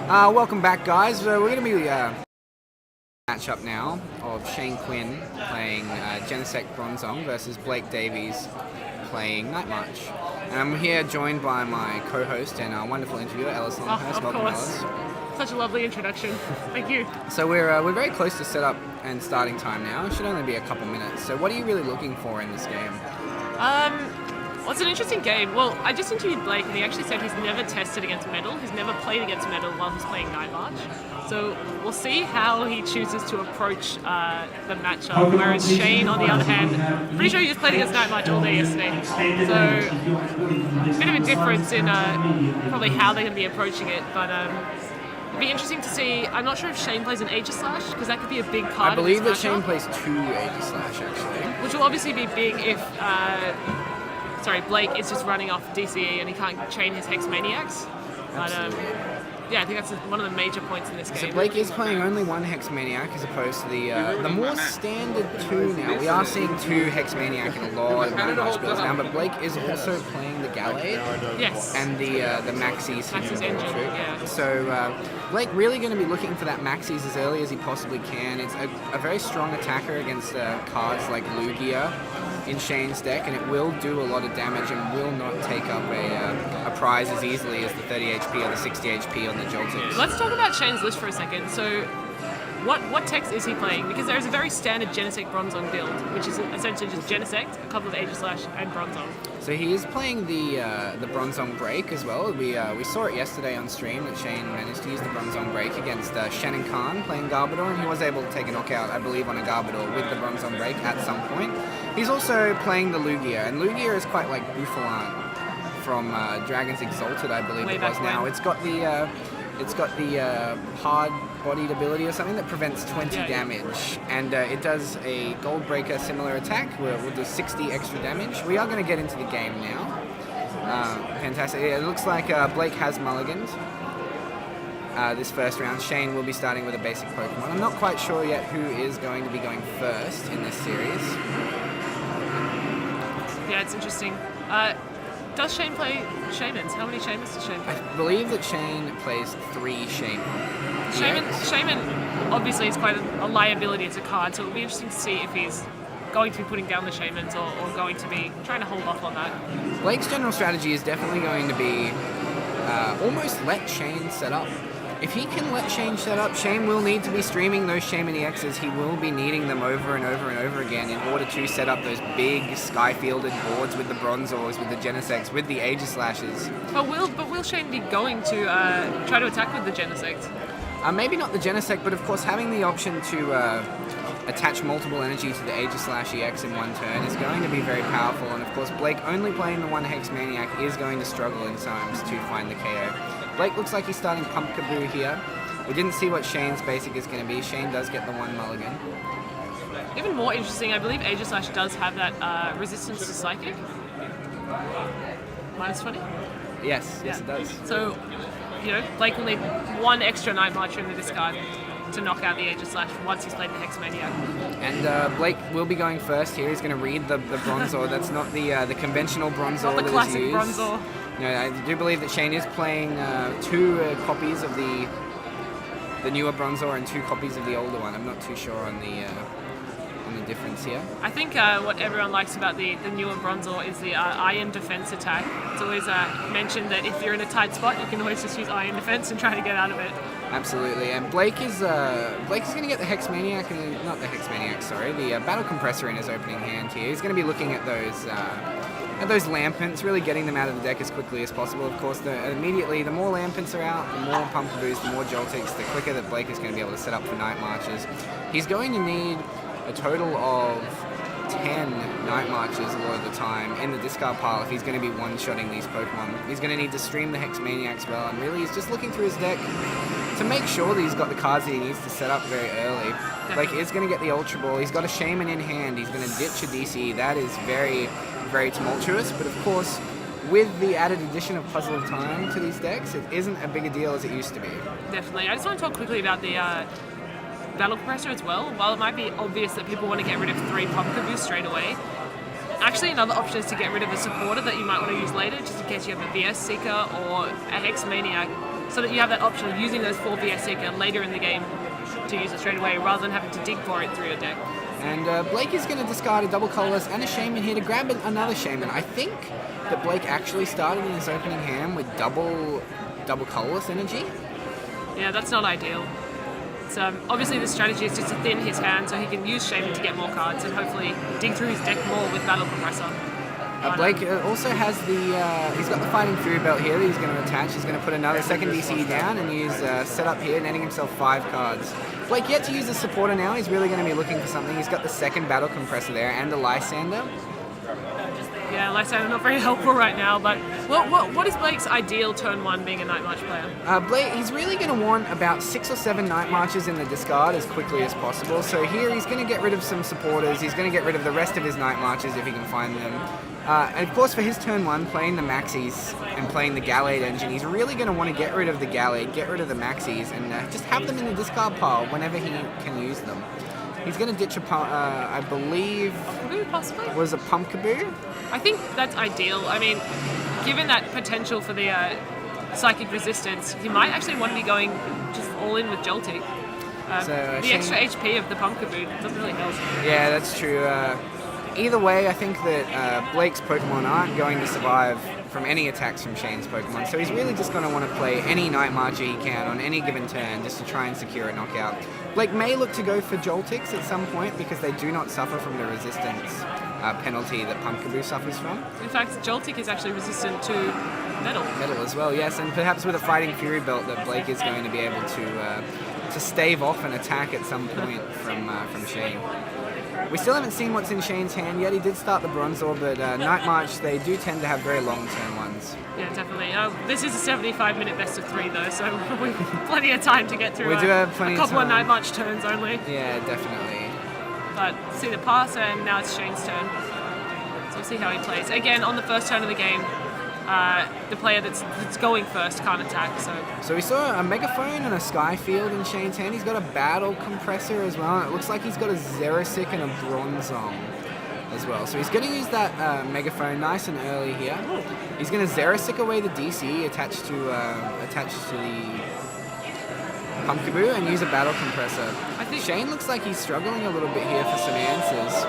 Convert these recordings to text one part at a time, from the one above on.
Welcome back, guys. We're going to be matchup now of Shane Quinn playing Genesect Bronzong versus Blake Davies playing Night March. And I'm here joined by my co-host and our wonderful interviewer, Ellis Longhurst. Of course. Such a lovely introduction. Thank you. So we're very close to setup and starting time now. It should only be a couple minutes. So what are you really looking for in this game? Well, it's an interesting game. Well, I just interviewed Blake and he actually said he's never tested against Metal. He's never played against Metal while he's playing Night March. So we'll see how he chooses to approach the matchup. Whereas Shane, on the other hand, I'm pretty sure he just played against Night March all day yesterday. So a bit of a difference in probably how they're going to be approaching it. But it'd be interesting to see. I'm not sure if Shane plays an Aegislash, because that could be a big card. I believe that Shane plays two Aegislash, actually. Which will obviously be big if Blake is just running off DCE and he can't chain his Hex Maniacs. But yeah, I think that's one of the major points in this game. So Blake is playing only one Hex Maniac as opposed to the more standard two now. We are seeing two Hex Maniac in a lot of Night March builds now, but Blake is also playing the Gallade. Yes. And the Maxis Engine, yeah. So Blake really going to be looking for that Maxis as early as he possibly can. It's a very strong attacker against cards like Lugia in Shane's deck, and it will do a lot of damage and will not take up a prize as easily as the 30 HP or the 60 HP on the Joltix. Let's talk about Shane's list for a second. So what text is he playing? Because there is a very standard Genesect Bronzong build, which is essentially just Genesect, a couple of Aegislash, and Bronzong. So he is playing the Bronzong Break as well. We saw it yesterday on stream that Shane managed to use the Bronzong Break against Shannon Khan playing Garbodor, and he was able to take a knockout, I believe, on a Garbodor with the Bronzong Break at some point. He's also playing the Lugia, and Lugia is quite like Bouffalin from Dragon's Exalted, I believe it was now. It's got the hard-bodied ability or something that prevents 20 damage, and it does a Gold Breaker similar attack where we'll do 60 extra damage. We are going to get into the game now. Fantastic. It looks like Blake has mulliganed this first round. Shane will be starting with a basic Pokemon. I'm not quite sure yet who is going to be going first in this series. Yeah, it's interesting. Does Shane play Shamans? How many Shamans does Shane play? I believe that Shane plays 3 Shaman. Shaman obviously is quite a liability as a card, so it'll be interesting to see if he's going to be putting down the Shamans or going to be trying to hold off on that. Blake's general strategy is definitely going to be almost let Shane set up. If he can let Shane set up, Shane will need to be streaming those Shaman EXs. He will be needing them over and over and over again in order to set up those big sky-fielded boards with the Bronzors, with the Genesects, with the Aegislashes. But will Shane be going to try to attack with the Genesect? Maybe not the Genesect, but of course having the option to attach multiple energy to the Aegislash EX in one turn is going to be very powerful. And of course Blake only playing the one Hex Maniac is going to struggle in times to find the KO. Blake looks like he's starting Pumpkaboo here. We didn't see what Shane's basic is going to be. Shane does get the one mulligan. Even more interesting, I believe Aegislash does have that resistance to Psychic. -20? Yes, it does. So, Blake will need one extra Night Marcher in the discard to knock out the Aegislash once he's played the Hex Maniac. And Blake will be going first here. He's going to read the Bronzor. That's not the conventional Bronzor not the classic that is used. Bronzor. No, I do believe that Shane is playing 2 copies of the newer Bronzor and 2 copies of the older one. I'm not too sure on the difference here. I think what everyone likes about the newer Bronzor is the Iron Defense attack. It's always mentioned that if you're in a tight spot, you can always just use Iron Defense and try to get out of it. Absolutely, and Blake is going to get the Hex Maniac, not the Hex Maniac, sorry, the Battle Compressor in his opening hand here. He's going to be looking at those Lampents, really getting them out of the deck as quickly as possible. Of course, immediately the more Lampents are out, the more Pumpkaboos, the more Joltix, the quicker that Blake is going to be able to set up for Night Marches. He's going to need a total of 10 Night Marches a lot of the time in the discard pile if he's going to be one-shotting these Pokemon. He's going to need to stream the Hex Maniacs well, and really he's just looking through his deck to make sure that he's got the cards that he needs to set up very early. Blake is going to get the Ultra Ball. He's got a Shaman in hand. He's going to ditch a DC. That is very, very tumultuous, but of course, with the added addition of Puzzle of Time to these decks, it isn't a big a deal as it used to be. Definitely. I just want to talk quickly about the Battle Compressor as well. While it might be obvious that people want to get rid of 3 Pumpkaboos straight away, actually another option is to get rid of a supporter that you might want to use later, just in case you have a VS Seeker or a Hex Maniac. so that you have that option of using those 4 VS Seeker later in the game to use it straight away, rather than having to dig for it through your deck. And Blake is going to discard a double colorless and a Shaman here to grab another Shaman. I think that Blake actually started in his opening hand with double colorless energy. Yeah, that's not ideal. So obviously the strategy is just to thin his hand so he can use Shaman to get more cards and hopefully dig through his deck more with Battle Compressor. Blake also has he's got the Fighting Fury belt here that he's going to attach. He's going to put another second DCE down and use setup here, netting himself 5 cards. Blake yet to use the supporter now. He's really going to be looking for something. He's got the second Battle Compressor there and the Lysander. Yeah, Lysander not very helpful right now, but what is Blake's ideal turn 1 being a Night March player? Blake, he's really going to want about 6 or 7 Night Marches in the discard as quickly as possible. So here he's going to get rid of some supporters. He's going to get rid of the rest of his Night Marches if he can find them. And of course for his turn 1, playing the Maxis and playing the Gallade engine, he's really going to want to get rid of the Gallade, get rid of the Maxis, and just have them in the discard pile whenever he can use them. He's going to ditch I believe, Pumpkaboo, possibly? Was a Pumpkaboo? I think that's ideal. I mean, given that potential for the psychic resistance, he might actually want to be going just all in with Joltik. The extra HP of the Pumpkaboo doesn't really help. Yeah, that's true. Either way, I think that Blake's Pokemon aren't going to survive from any attacks from Shane's Pokemon, so he's really just going to want to play any Night Marcher he can on any given turn just to try and secure a knockout. Blake may look to go for Joltics at some point because they do not suffer from the resistance penalty that Pumpkaboo suffers from. In fact, Joltik is actually resistant to Metal. Metal as well, yes, and perhaps with a Fighting Fury belt that Blake is going to be able to stave off an attack at some point from Shane. We still haven't seen what's in Shane's hand yet. He did start the Bronzor, but Night March, they do tend to have very long turn 1s. Yeah, definitely. This is a 75-minute best of 3, though, so we've plenty of time to get through a couple of Night March turns only. Yeah, definitely. But see the pass, and now it's Shane's turn. So we'll see how he plays. Again, on the first turn of the game, the player that's going first can't attack. So we saw a Megaphone and a Skyfield in Shane's hand. He's got a Battle Compressor as well. It looks like he's got a Xerosic and a Bronzong as well. So he's going to use that Megaphone nice and early here. He's going to Xerosic away the DC attached to the Pumpkaboo and use a Battle Compressor. I think Shane looks like he's struggling a little bit here for some answers.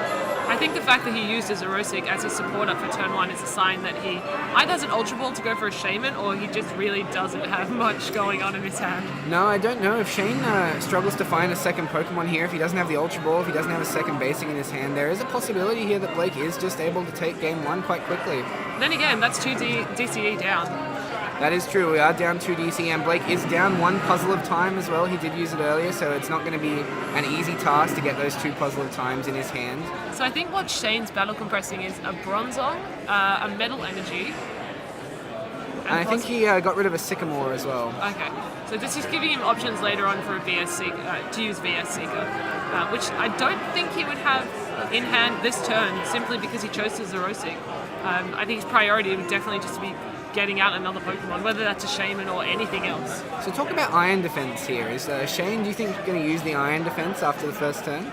I think the fact that he used a Xerosic as his supporter for turn 1 is a sign that he either has an Ultra Ball to go for a Shaman, or he just really doesn't have much going on in his hand. No, I don't know. If Shane struggles to find a second Pokemon here, if he doesn't have the Ultra Ball, if he doesn't have a second basing in his hand, there is a possibility here that Blake is just able to take game 1 quite quickly. Then again, that's 2 DCE down. That is true. We are down 2 DC, and Blake is down 1 Puzzle of Time as well. He did use it earlier, so it's not going to be an easy task to get those 2 Puzzle of Times in his hand. So I think what Shane's battle compressing is a Bronzong, a Metal Energy. And I think he got rid of a Sycamore as well. Okay. So this is giving him options later on for a VS Seeker, to use VS Seeker, which I don't think he would have in hand this turn, simply because he chose to Xerosic. I think his priority would definitely just be getting out another Pokemon, whether that's a Shaman or anything else. So talk about Iron Defense here. Is Shane, do you think, going to use the Iron Defense after the first turn?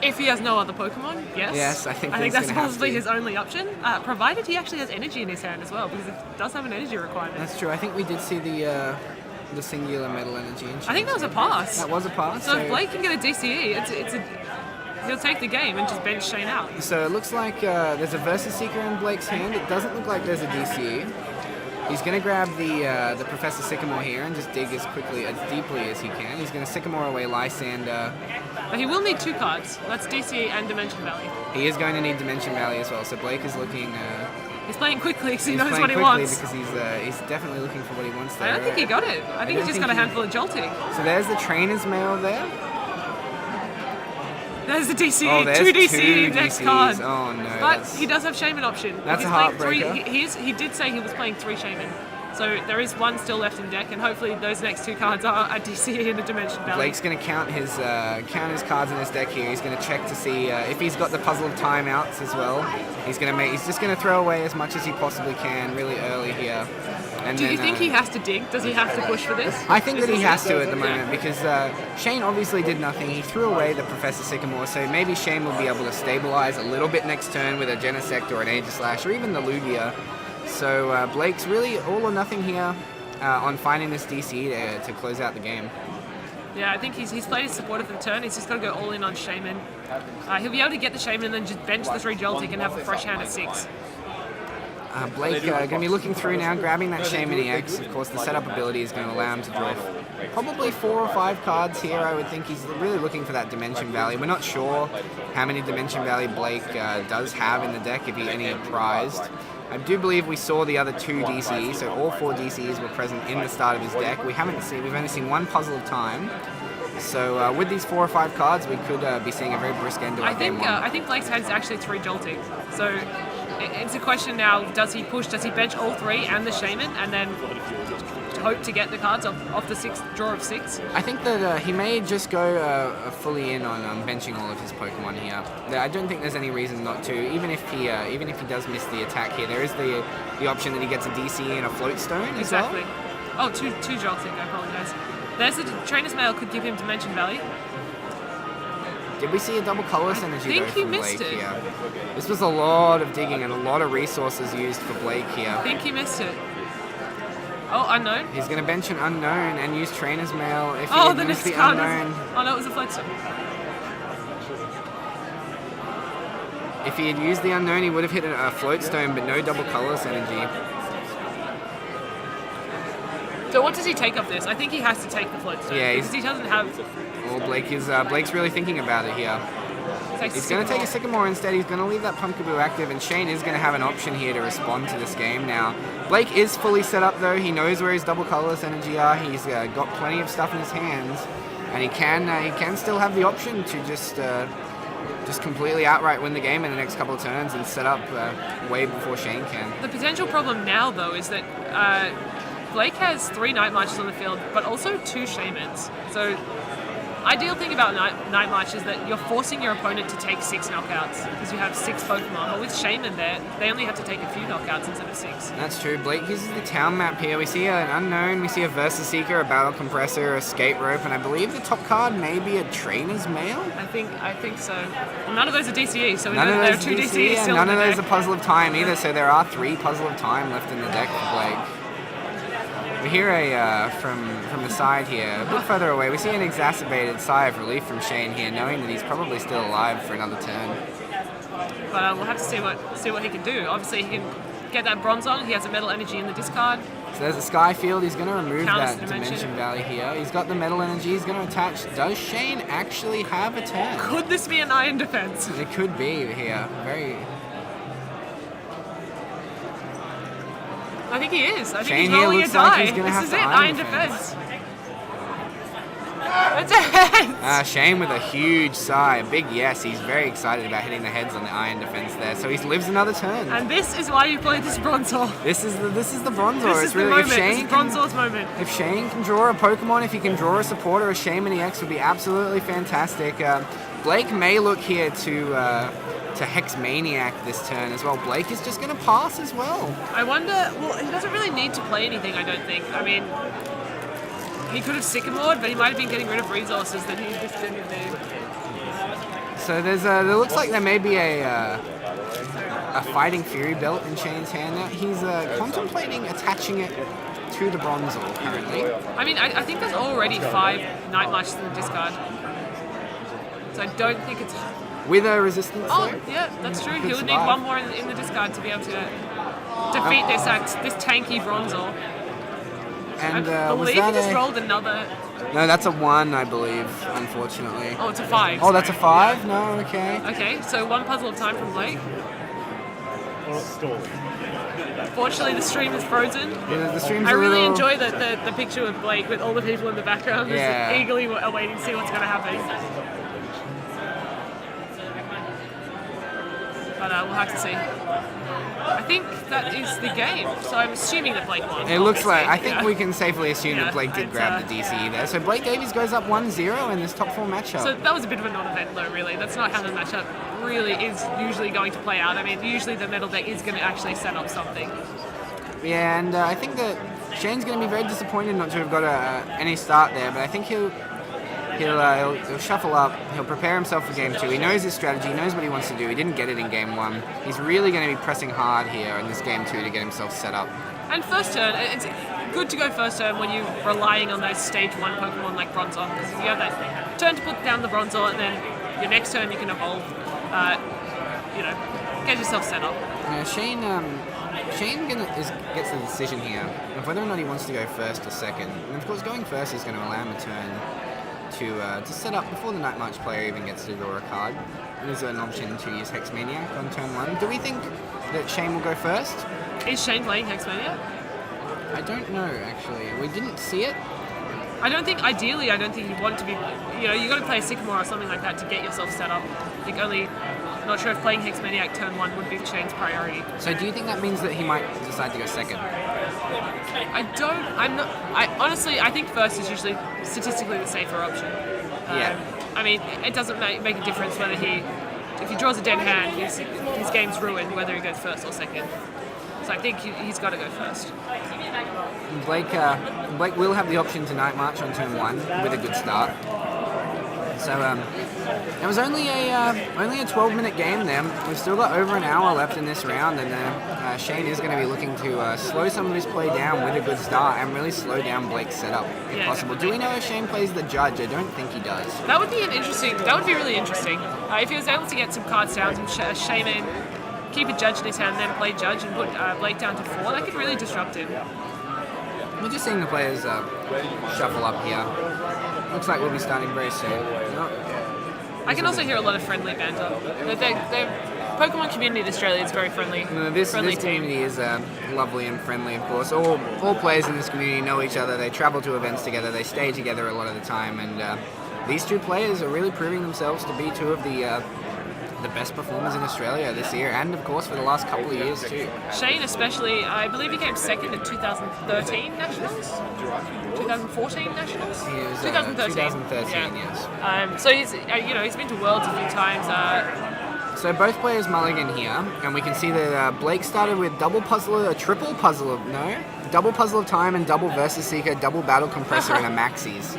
If he has no other Pokemon, yes. Yes, I think that's possibly his only option, provided he actually has energy in his hand as well, because it does have an energy requirement. That's true. I think we did see the singular Metal Energy. I think that was a pass. That was a pass. So if Blake can get a DCE, he'll take the game and just bench Shane out. So it looks like there's a Versus Seeker in Blake's hand. It doesn't look like there's a DCE. He's going to grab the Professor Sycamore here and just dig as deeply as he can. He's going to Sycamore away Lysander. But he will need 2 cards. That's DCE and Dimension Valley. He is going to need Dimension Valley as well. So Blake is looking... he's playing quickly because he knows what he wants. Because he's definitely looking for what he wants there. I don't think he got it. I think he's just got a handful of Joltik. So there's the Trainer's Mail there. There's the DCE, oh, there's 2 DCE next DCEs. card. Oh no. But he does have Shaman option. That's he's a heartbreaker. He did say he was playing 3 Shaman. So there is 1 still left in deck, and hopefully those next 2 cards are a DCE and a Dimension Valley. Blake's going to count his cards in his deck here. He's going to check to see if he's got the Puzzle of Timeouts as well. He's just going to throw away as much as he possibly can really early here. And Do you think he has to dig? Does he have to push for this? I think that he has to at the moment because Shane obviously did nothing. He threw away the Professor Sycamore, so maybe Shane will be able to stabilize a little bit next turn with a Genesect or an Aegislash or even the Lugia. So Blake's really all or nothing here. on finding this DC to close out the game. Yeah, I think he's played his supporter for the turn. He's just got to go all in on Shaman. He'll be able to get the Shaman and then just bench the 3 Joltik and have a fresh hand at 6. Blake going to be looking through now, grabbing that Shaman EX. Of course, the setup ability is going to allow him to draw probably 4 or 5 cards here. I would think he's really looking for that Dimension Valley. We're not sure how many Dimension Valley Blake does have in the deck, if any are prized. I do believe we saw the other 2 DCs, so all 4 DCs were present in the start of his deck. We've only seen 1 Puzzle of Time. So with these 4 or 5 cards, we could be seeing a very brisk end to our game 1. I think Blake's hand is actually 3 Joltik. So it's a question now, does he bench all 3 and the Shaman, and then hope to get the cards off the 6th draw of 6? I think that he may just go fully in on benching all of his Pokemon here. I don't think there's any reason not to. Even if he does miss the attack here, there is the option that he gets a DC and a Float Stone as well. Exactly. Oh, two Joltik, I apologize. There's the Trainer's Mail could give him Dimension Valley. Did we see a double colorless energy though from he missed Blake it. here? This was a lot of digging and a lot of resources used for Blake here. I think he missed it. Oh, Unknown. He's going to bench an Unknown and use Trainer's Mail if he the missed next the card Unknown. Oh no, it was a Float Stone. If he had used the Unknown, he would have hit a Float Stone, but no double colorless energy. So what does he take of this? I think he has to take the Float Stone. Yeah, because he doesn't have... Well, Blake's really thinking about it here. He's going to take a Sycamore instead. He's going to leave that Pumpkaboo active, and Shane is going to have an option here to respond to this game now. Blake is fully set up though. He knows where his double colorless energy are. He's got plenty of stuff in his hands, and he can still have the option to just completely outright win the game in the next couple of turns and set up way before Shane can. The potential problem now though is that Blake has 3 Night Marches on the field, but also 2 Shamans. So ideal thing about Night March is that you're forcing your opponent to take 6 knockouts because you have 6 Pokemon. But with Shaman there, they only have to take a few knockouts instead of 6. That's true. Blake uses the town map here. We see an Unknown, we see a Versus Seeker, a Battle Compressor, a Skate Rope, and I believe the top card may be a Trainer's Mail? I think so. Well, none of those are DCE, so we None know of that there are those 2 DC, DCEs and still none in of the those deck. are Puzzle of Time either, so there are 3 Puzzle of Time left in the deck for Blake. We hear from the side here, a bit further away, we see an exacerbated sigh of relief from Shane here, knowing that he's probably still alive for another turn. But we'll have to see what he can do. Obviously, he can get that Bronze on. He has a Metal Energy in the discard. So there's a Sky Field. He's going to remove Counters that Dimension. Dimension Valley here. He's got the Metal Energy. He's going to attach. Does Shane actually have a turn? Could this be an Iron Defense? It could be here. Very. I think he is. I think Shane he's here rolling a looks like die. he's gonna This have is to it. Iron Iron Defense. Defense. It's a head. Shane with a huge sigh. A big yes. He's very excited about hitting the heads on the Iron Defense there. So he lives another turn. And this is why you play this Bronzor. This is the Bronzor. This It's is the really, moment. if This Shane is can, Bronzor's moment. if Shane can draw a Pokemon, if he can draw a supporter, a Shaman EX would be absolutely fantastic. Blake may look here to Hex Maniac this turn as well. Blake is just going to pass as well. I wonder. Well, he doesn't really need to play anything. I don't think. I mean, he could have Sycamored, but he might have been getting rid of resources that he just didn't need. So there looks like there may be a Fighting Fury belt in Shane's hand now. He's contemplating attaching it to the Bronzor currently. I mean, I think there's already 5 Night Marches in the discard, so I don't think it's. With a resistance. Oh, though, yeah, that's true. could He would need survive. 1 more in the discard to be able to defeat this tanky Bronzor. And I was believe he that just rolled another. No, that's a 1, I believe, unfortunately. Oh, it's a 5. Oh, that's a sorry. 5? No, okay. Okay, so 1 Puzzle of Time from Blake. Fortunately, the stream is frozen. The stream's I a really little... enjoy the picture with Blake with all the people in the background just Yeah. eagerly awaiting to see what's going to happen. But we'll have to see. I think that is the game, so I'm assuming that Blake won. It looks like, I obviously, think yeah. we can safely assume Yeah, that Blake did it's, grab the DCE there. So Blake Davies goes up 1-0 in this top 4 matchup. So that was a bit of a non-event though, really. That's not how the matchup really is usually going to play out. I mean, usually the metal deck is going to actually set up something. Yeah, and I think that Shane's going to be very disappointed not to have got any start there, but I think he'll shuffle up, he'll prepare himself for game 2. He knows his strategy, he knows what he wants to do. He didn't get it in game 1. He's really going to be pressing hard here in this game 2 to get himself set up. And first turn, it's good to go first turn when you're relying on those stage 1 Pokemon like Bronzor, because you have that turn to put down the Bronzor, and then your next turn you can evolve, get yourself set up. Yeah, Shane gets the decision here of whether or not he wants to go first or second. And of course, going first is going to allow him a turn to set up before the Night March player even gets to draw a card. There's an option to use Hexmaniac on turn 1. Do we think that Shane will go first? Is Shane playing Hexmania? I don't know, actually. We didn't see it. Ideally, I don't think you want to be, you got to play a Sycamore or something like that to get yourself set up. Not sure if playing Hexmaniac turn 1 would be Shane's priority. So do you think that means that he might decide to go second? I think first is usually statistically the safer option. I mean, it doesn't make a difference whether if he draws a dead hand, his game's ruined whether he goes first or second. So I think he's got to go first. Blake will have the option to Night March on turn 1 with a good start. So it was only a 12-minute game then. We've still got over an hour left in this round, and Shane is going to be looking to slow some of his play down with a good start and really slow down Blake's setup if possible. Definitely. Do we know if Shane plays the judge? I don't think he does. That would be really interesting. If he was able to get some cards down, some Shaman, keep a judge in his hand, then play judge and put Blake down to 4, that could really disrupt him. We're just seeing the players shuffle up here. Looks like we'll be starting very soon. I can also hear a lot of friendly banter. The Pokemon community in Australia is very friendly. This community is lovely and friendly, of course. All players in this community know each other. They travel to events together. They stay together a lot of the time. And these two players are really proving themselves to be two of the best performers in Australia this year, and of course for the last couple of years too. Shane especially, I believe he came second at 2013 Nationals? 2014 Nationals? He was 2013. 2013, yeah. Yes. So he's been to Worlds a few times. So both players mulligan here, and we can see that Blake started with double puzzle of time and double Versus Seeker, double Battle Compressor, and a Maxis.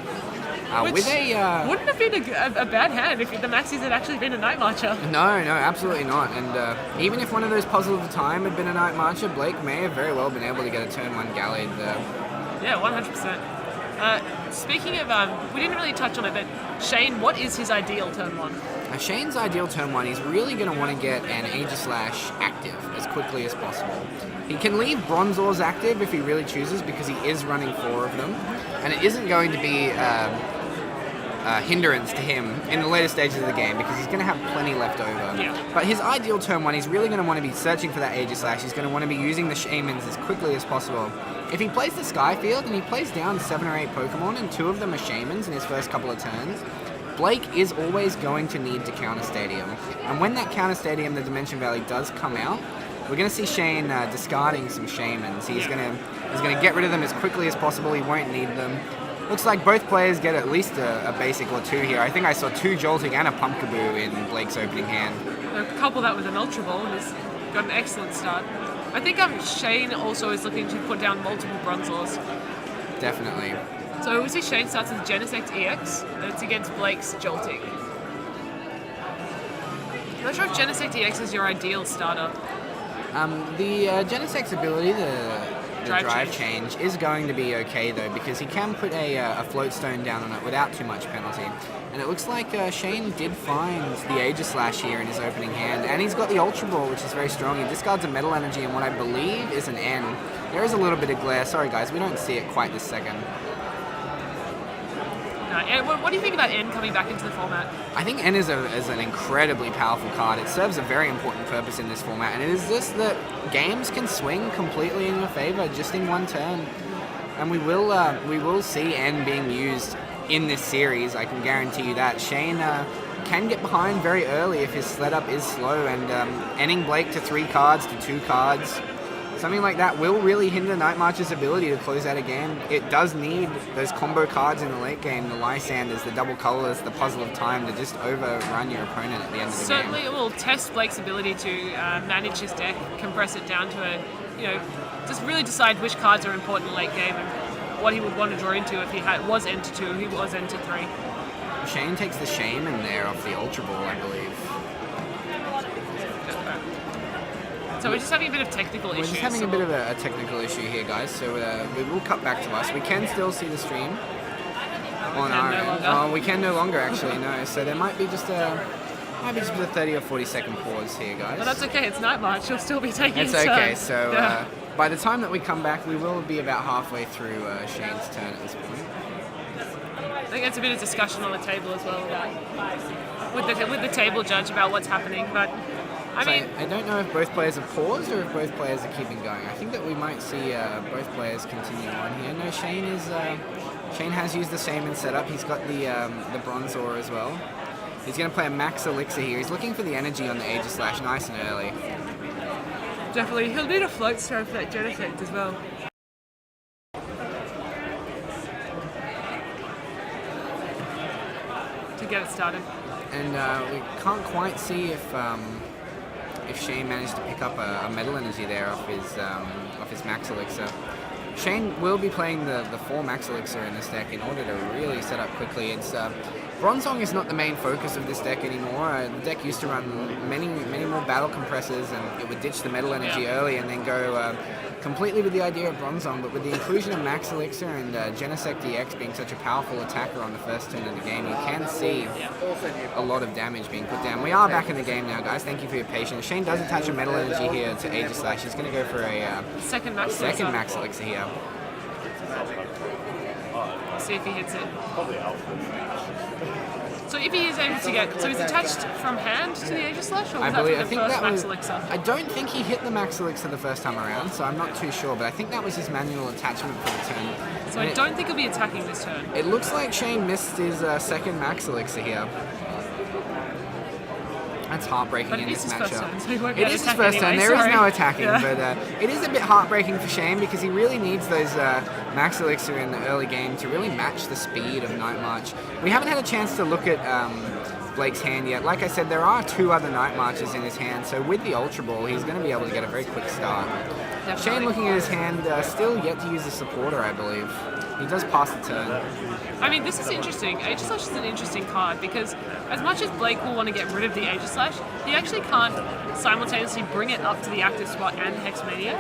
Wouldn't have been a bad hand if the Maxis had actually been a Night Marcher. No, absolutely not. And even if one of those puzzles of the time had been a Night Marcher, Blake may have very well been able to get a turn 1 Gallade there. Yeah, 100%. Speaking of, we didn't really touch on it, but Shane, what is his ideal turn 1? Shane's ideal turn 1, he's really going to want to get an Aegislash active as quickly as possible. He can leave Bronzors active if he really chooses, because he is running 4 of them, and it isn't going to be hindrance to him in the later stages of the game, because he's going to have plenty left over. Yeah. But his ideal turn 1, he's really going to want to be searching for that Aegislash. He's going to want to be using the Shamans as quickly as possible. If he plays the Skyfield and he plays down 7 or 8 Pokemon and 2 of them are Shamans in his first couple of turns, Blake is always going to need to counter Stadium. And when that counter Stadium, the Dimension Valley, does come out, we're going to see Shane discarding some Shamans. He's going to get rid of them as quickly as possible. He won't need them. Looks like both players get at least a basic or 2 here. I think I saw 2 Jolting and a Pumpkaboo in Blake's opening hand. Couple that with an Ultra Ball, and he's got an excellent start. I think Shane also is looking to put down multiple Bronzors. Definitely. So we see Shane starts with Genesect EX, and it's against Blake's Jolting. I'm not sure if Genesect EX is your ideal starter. The Genesect's ability, the drive change, is going to be okay though, because he can put a float stone down on it without too much penalty. And it looks like Shane did find the Aegislash here in his opening hand, and he's got the Ultra Ball, which is very strong. He discards a Metal Energy and what I believe is an N. There is a little bit of glare. Sorry guys, we don't see it quite this second. What do you think about N coming back into the format? I think N is an incredibly powerful card. It serves a very important purpose in this format, and it is just that games can swing completely in your favor just in one turn. And we will see N being used in this series, I can guarantee you that. Shane can get behind very early if his sled up is slow, and ending Blake to 3 cards to 2 cards, something like that will really hinder Night March's ability to close out a game. It does need those combo cards in the late game, the Lysanders, the double colors, the Puzzle of Time, to just overrun your opponent at the end of the game. Certainly it will test Blake's ability to manage his deck, compress it down to just really decide which cards are important late game and what he would want to draw into if he was N to 2, he was N to 3. Shane takes the Shaman there off the Ultra Ball, I believe. So we're just having a bit of technical issues. We're just having a bit of a technical issue here, guys. So we will cut back to us. We can still see the stream on our end. Oh, we can no longer actually. No. So there might be just a 30 or 40 second pause here, guys. But that's okay. It's night march. You'll still be taking. It's okay. So by the time that we come back, we will be about halfway through Shane's turn at this point. I think it's a bit of discussion on the table as well with the table judge about what's happening, but. I don't know if both players have paused or if both players are keeping going. I think that we might see both players continue on here. No, Shane has used the Shaman setup. He's got the Bronzor as well. He's going to play a Max Elixir here. He's looking for the energy on the Aegislash nice and early. Definitely. He'll need a float star for that Genesect as well. To get it started. And we can't quite see if Shane managed to pick up a Metal Energy there off his Max Elixir. Shane will be playing the 4 Max Elixir in this deck in order to really set up quickly. It's Bronzong is not the main focus of this deck anymore. The deck used to run many more Battle Compressors, and it would ditch the Metal Energy early and then go completely with the idea of Bronzong. But with the inclusion of Max Elixir and Genesect EX being such a powerful attacker on the first turn of the game, you can see a lot of damage being put down. We are back in the game now, guys. Thank you for your patience. Shane does attach a Metal Energy here to Aegislash. He's going to go for a second Max Elixir here. See if he hits it. So if he is able to get, so he's attached from hand to the Aegislash, or was that from the first Max Elixir? I don't think he hit the Max Elixir the first time around, so I'm not too sure, but I think that was his manual attachment for the turn. So I don't think he'll be attacking this turn. It looks like Shane missed his second Max Elixir here. That's heartbreaking in this matchup. It is his first turn. There is no attacking, but it is a bit heartbreaking for Shane because he really needs those Max Elixir in the early game to really match the speed of Night March. We haven't had a chance to look at Blake's hand yet. Like I said, there are 2 other Night Marches in his hand, so with the Ultra Ball, he's going to be able to get a very quick start. Definitely. Shane looking at his hand, still yet to use the Supporter, I believe. He does pass the turn. I mean, this is interesting. Aegislash is an interesting card because as much as Blake will want to get rid of the Aegislash, he actually can't simultaneously bring it up to the active spot and Hexmania.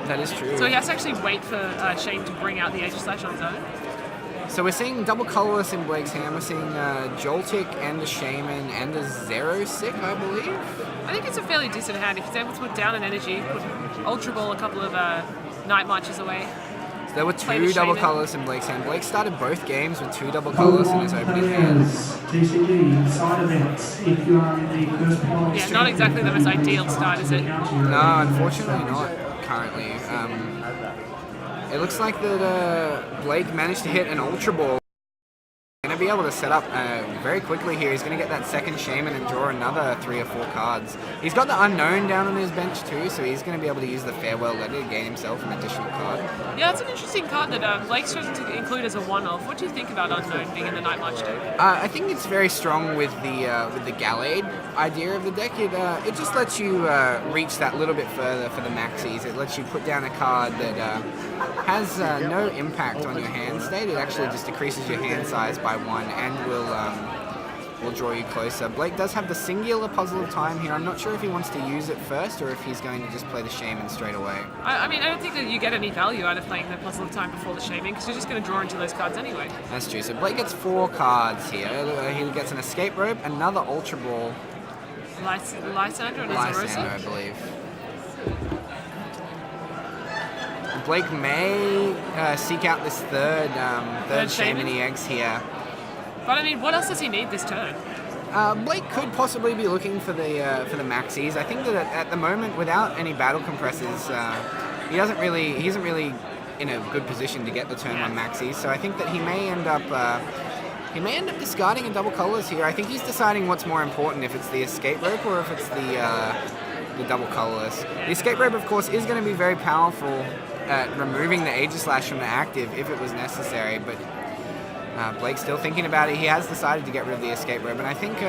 That is true. So he has to actually wait for Shane to bring out the Aegislash on his own. So we're seeing double colorless in Blake's hand. We're seeing Joltik and the Shaman and the Zerosic, I believe. I think it's a fairly decent hand. If he's able to put down an energy, put Ultra Ball a couple of Night Marches away. There were 2 double colorless in Blake's hand. Blake started both games with 2 double colorless in his opening hand. TCG side events. If you are in the first pile, yeah, not exactly the most ideal start, is it? No, unfortunately not currently. It looks like that Blake managed to hit an Ultra Ball. Going to be able to set up very quickly here. He's going to get that second Shaman and draw another 3 or 4 cards. He's got the Unknown down on his bench too, so he's going to be able to use the Farewell Letter to gain himself an additional card. Yeah, it's an interesting card that Blake's chosen to include as a one-off. What do you think about Unknown being in the Night March deck? I think it's very strong with the Gallade idea of the deck. It just lets you reach that little bit further for the maxis. It lets you put down a card that has no impact on your hand state. It actually just decreases your hand size by 1 and will draw you closer. Blake does have the singular Puzzle of Time here. I'm not sure if he wants to use it first or if he's going to just play the Shaman straight away. I mean, I don't think that you get any value out of playing the Puzzle of Time before the Shaman because you're just going to draw into those cards anyway. That's true. So Blake gets 4 cards here. He gets an Escape Rope, another Ultra Ball. Lysander and a Lysander, I believe. Blake may seek out this third Shaman EX here. But I mean, what else does he need this turn? Blake could possibly be looking for the maxis. I think that at the moment, without any battle compressors, he isn't really in a good position to get the turn 1 maxis. So I think that he may end up discarding a double colors here. I think he's deciding what's more important, if it's the Escape Rope or if it's the double colorless. The Escape Rope, of course, is going to be very powerful at removing the Aegislash from the active if it was necessary, but Blake's still thinking about it. He has decided to get rid of the escape rope, and I think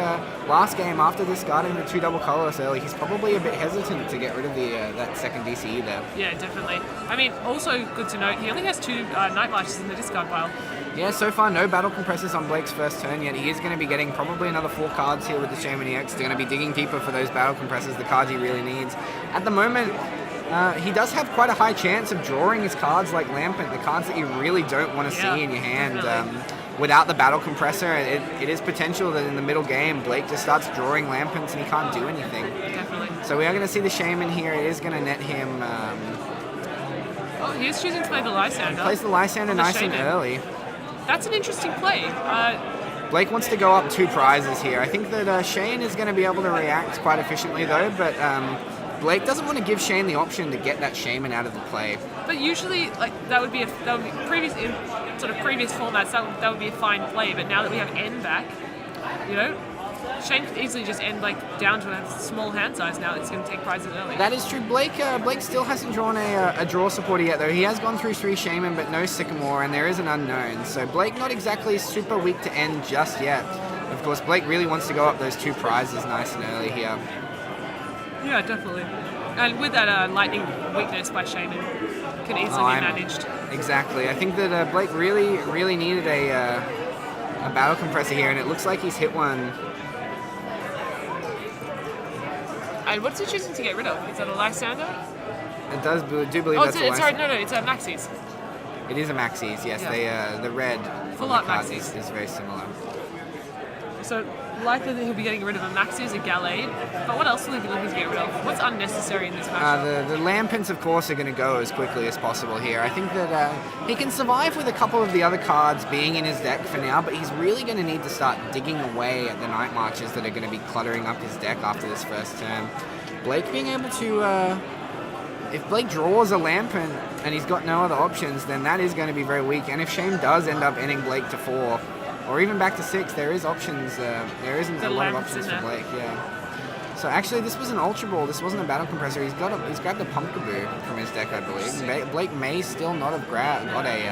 last game after discarding the 2 double colorless early, he's probably a bit hesitant to get rid of the that second DCE there. Yeah, definitely. I mean, also good to note, he only has 2 Night Marches in the discard pile. Yeah, so far no battle compressors on Blake's first turn yet. He is going to be getting probably another 4 cards here with the Shaman EX. They're going to be digging deeper for those battle compressors, the cards he really needs. At the moment, he does have quite a high chance of drawing his cards like Lampent, the cards that you really don't want to see in your hand. Without the battle compressor, it is potential that in the middle game, Blake just starts drawing Lampents and he can't do anything. Definitely. So we are going to see the Shaman here. It is going to net him... oh, he is choosing to play the Lysander. Plays the Lysander nice and early. That's an interesting play. Blake wants to go up 2 prizes here. I think that Shane is going to be able to react quite efficiently though, but Blake doesn't want to give Shane the option to get that Shaman out of the play. But usually, like that would be previous in sort of previous formats. That would be a fine play. But now that we have N back, you know, Shane could easily just end like down to a small hand size. Now it's going to take prizes early. That is true. Blake still hasn't drawn a draw supporter yet though. He has gone through 3 Shaman but no Sycamore, and there is an unknown. So Blake not exactly super weak to N just yet. Of course, Blake really wants to go up those 2 prizes nice and early here. Yeah, definitely. And with that lightning weakness by Shaman, can easily be managed. Exactly. I think that Blake really needed a battle compressor here, and it looks like he's hit one. And what's he choosing to get rid of? Is that a Lysander? It does. Do believe that's a Lysander. Sorry, no, it's a Maxis. It is a Maxis, yes. Yeah. The red full art Maxis is very similar. So likely that he'll be getting rid of a Maxis, a Gallade. But what else will he be looking to get rid of? What's unnecessary in this matchup? The Lampents, of course, are going to go as quickly as possible here. I think that he can survive with a couple of the other cards being in his deck for now, but he's really going to need to start digging away at the Night Marches that are going to be cluttering up his deck after this first turn. Blake being able to... if Blake draws a Lampent and he's got no other options, then that is going to be very weak. And if Shane does end up ending Blake to 4, or even back to 6, there is options. There isn't a lot of options for Blake. Yeah. So actually, this was an Ultra Ball. This wasn't a battle compressor. He's grabbed a Pumpkaboo from his deck, I believe. Blake may still not have got a.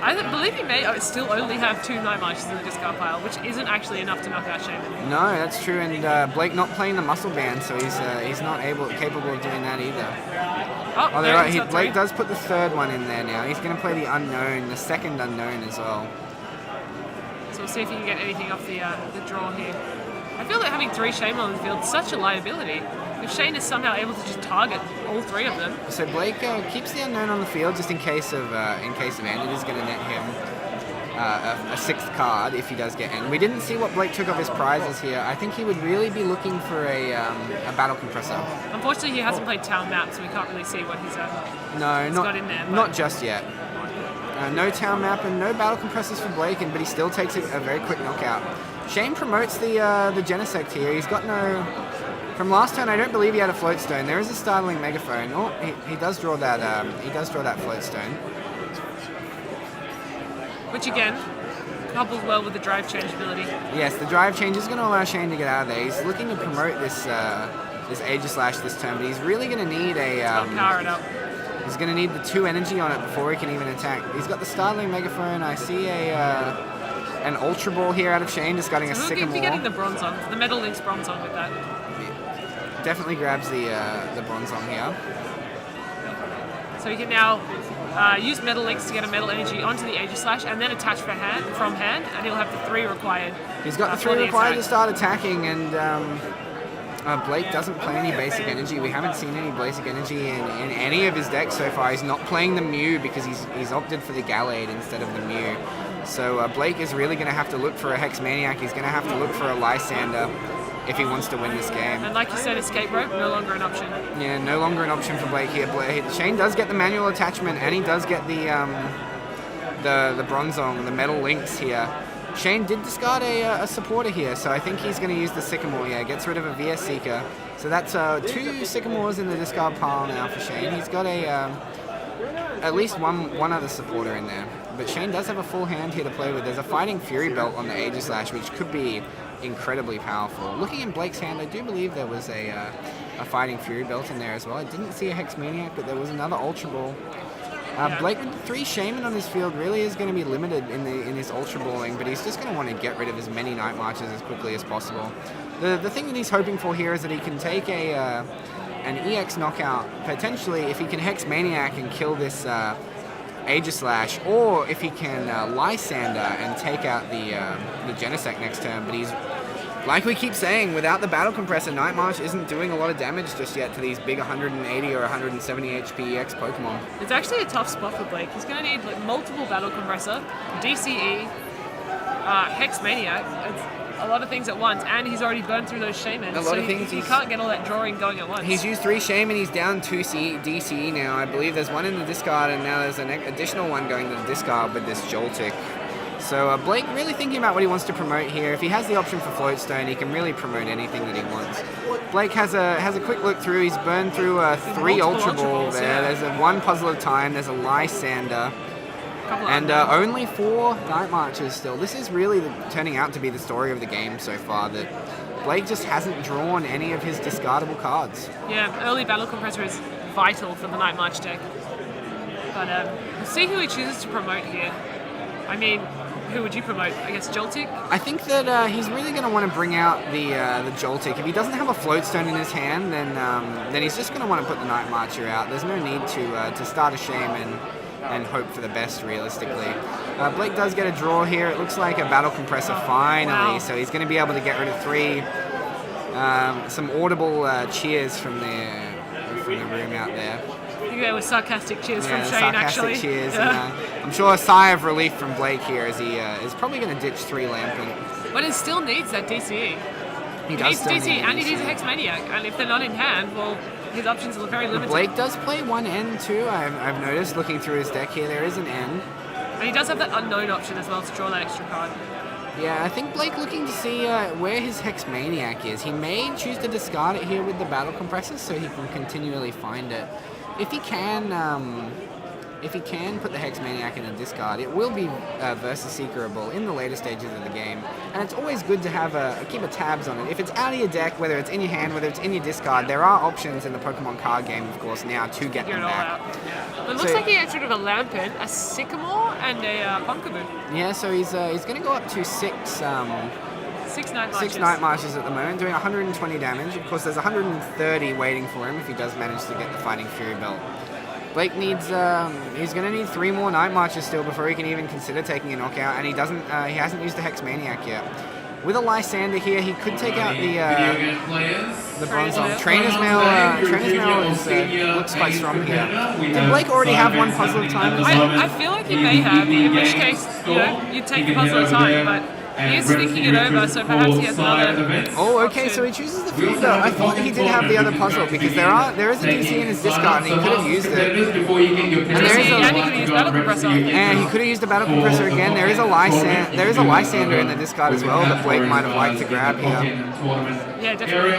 I believe he may still only have 2 Night Marches in the discard pile, which isn't actually enough to knock out Shaman. No, that's true. And Blake not playing the Muscle Band, so he's not capable of doing that either. Oh, they're right. Blake does put the 3rd one in there now. He's going to play the Unknown, the 2nd Unknown as well. So we'll see if he can get anything off the draw here. I feel like having 3 Shaman on the field is such a liability. If Shane is somehow able to just target all 3 of them. So Blake keeps the Unknown on the field just in case of end. It is going to net him a 6th card if he does get end. We didn't see what Blake took of his prizes here. I think he would really be looking for a battle compressor. Unfortunately, he hasn't played Town Map, so we can't really see what he's got in there. Not just yet. No Town Map and no battle compressors for Blake, but he still takes a very quick knockout. Shane promotes the Genesect here. He's got no... From last turn, I don't believe he had a Float Stone. There is a Startling Megaphone. Oh, he does draw that. He does draw that Float Stone. Which again, couples well with the drive change ability. Yes, the drive change is going to allow Shane to get out of there. He's looking to promote this Aegislash this turn, but he's really going to need a... power it up. He's going to need the 2 energy on it before he can even attack. He's got the Startling Megaphone. I see an Ultra Ball here out of Shane, discarding a Sycamore. He'll be getting the Bronzong, the Metal Links Bronzong with that. Definitely grabs the Bronzong here. So he can now use Metal Links to get a Metal Energy onto the Aegislash and then attach from hand, and he'll have the 3 required. He's got the 3 required to start attacking, and Blake doesn't play any basic energy. We haven't seen any basic energy in any of his decks so far. He's not playing the Mew because he's opted for the Gallade instead of the Mew. So Blake is really going to have to look for a Hex Maniac. He's going to have to look for a Lysander if he wants to win this game. And like you said, Escape Rope, no longer an option. Yeah, no longer an option for Blake here. Shane does get the manual attachment, and he does get the Bronzong, the Metal Links here. Shane did discard a supporter here, so I think he's going to use the Sycamore. Yeah, gets rid of a VS Seeker. So that's 2 Sycamores in the discard pile now for Shane. He's got at least one other supporter in there. But Shane does have a full hand here to play with. There's a Fighting Fury Belt on the Aegislash, which could be incredibly powerful. Looking in Blake's hand, I do believe there was a Fighting Fury Belt in there as well. I didn't see a Hex Maniac, but there was another Ultra Ball. Blake with 3 Shaman on his field really is going to be limited in his Ultra Balling, but he's just going to want to get rid of as many Night Marches as quickly as possible. The thing that he's hoping for here is that he can take an EX knockout, potentially if he can Hex Maniac and kill this Aegislash, or if he can Lysander and take out the Genesect next turn. But he's, like we keep saying, without the Battle Compressor, Night March isn't doing a lot of damage just yet to these big 180 or 170 HP EX Pokemon. It's actually a tough spot for Blake. He's going to need like multiple Battle Compressor, DCE, Hex Maniac. It's a lot of things at once, and he's already burned through those Shamans. A lot of things. He can't get all that drawing going at once. He's used 3 Shaman, he's down 2 DCE now. I believe there's one in the discard, and now there's an additional one going to the discard with this Joltik. So Blake really thinking about what he wants to promote here. If he has the option for Floatstone, he can really promote anything that he wants. Blake has a quick look through. He's burned through 3 Ultra Ball there. Yeah. There's a 1 Puzzle of Time. There's a Lysander. And only 4 Night Marches still. This is really turning out to be the story of the game so far, that Blake just hasn't drawn any of his discardable cards. Yeah, early Battle Compressor is vital for the Night March deck. But we'll see who he chooses to promote here. I mean, who would you promote? I guess Joltik? I think that he's really going to want to bring out the Joltik. If he doesn't have a Floatstone in his hand, then he's just going to want to put the Night Marcher out. There's no need to start a Shaman and hope for the best, realistically. Blake does get a draw here. It looks like a Battle Compressor finally, so he's going to be able to get rid of 3. Some audible cheers from the room out there. I think there were sarcastic cheers from Shane, sarcastic actually. Cheers. Yeah. And, I'm sure a sigh of relief from Blake here as he is probably going to ditch 3 Lampent. But he still needs that DCE. He needs still DCE need and he DCE. needs a Hex Maniac. And if they're not in hand, well, his options are very limited. Blake does play 1 N too. I've noticed looking through his deck here, there is an N. And he does have that unknown option as well to draw that extra card. Yeah, I think Blake looking to see where his Hex Maniac is. He may choose to discard it here with the Battle Compressor so he can continually find it. If he can put the Hex Maniac in a discard, it will be versus seekerable in the later stages of the game. And it's always good to have keep a tabs on it. If it's out of your deck, whether it's in your hand, whether it's in your discard, there are options in the Pokemon card game, of course, now to get them back. But it looks like he has sort of a Lampent, a Sycamore, and a Pumpkaboo. Yeah, so he's going to go up to 6 Night Marches. 6 Night Marches at the moment, doing 120 damage. Of course, there's 130 waiting for him if he does manage to get the Fighting Fury belt. Blake needs, he's going to need 3 more Night Marches still before he can even consider taking a knockout, and he hasn't used the Hex Maniac yet. With a Lysander here, he could take out the Bronzong. Trainer's Mail looks quite strong here. Did Blake already have 1 Puzzle of Time? I feel like he may have, in which case, you'd take the Puzzle of Time, but he is thinking it over, so perhaps he has another. Oh, okay, so he chooses the field though. I thought he did have the other puzzle because there is a DC in his discard and he could have used it. And he could have used Battle Compressor. And he could have used the Battle Compressor again. There is a Lysander in the discard as well that Blake might have liked to grab here. Yeah, definitely.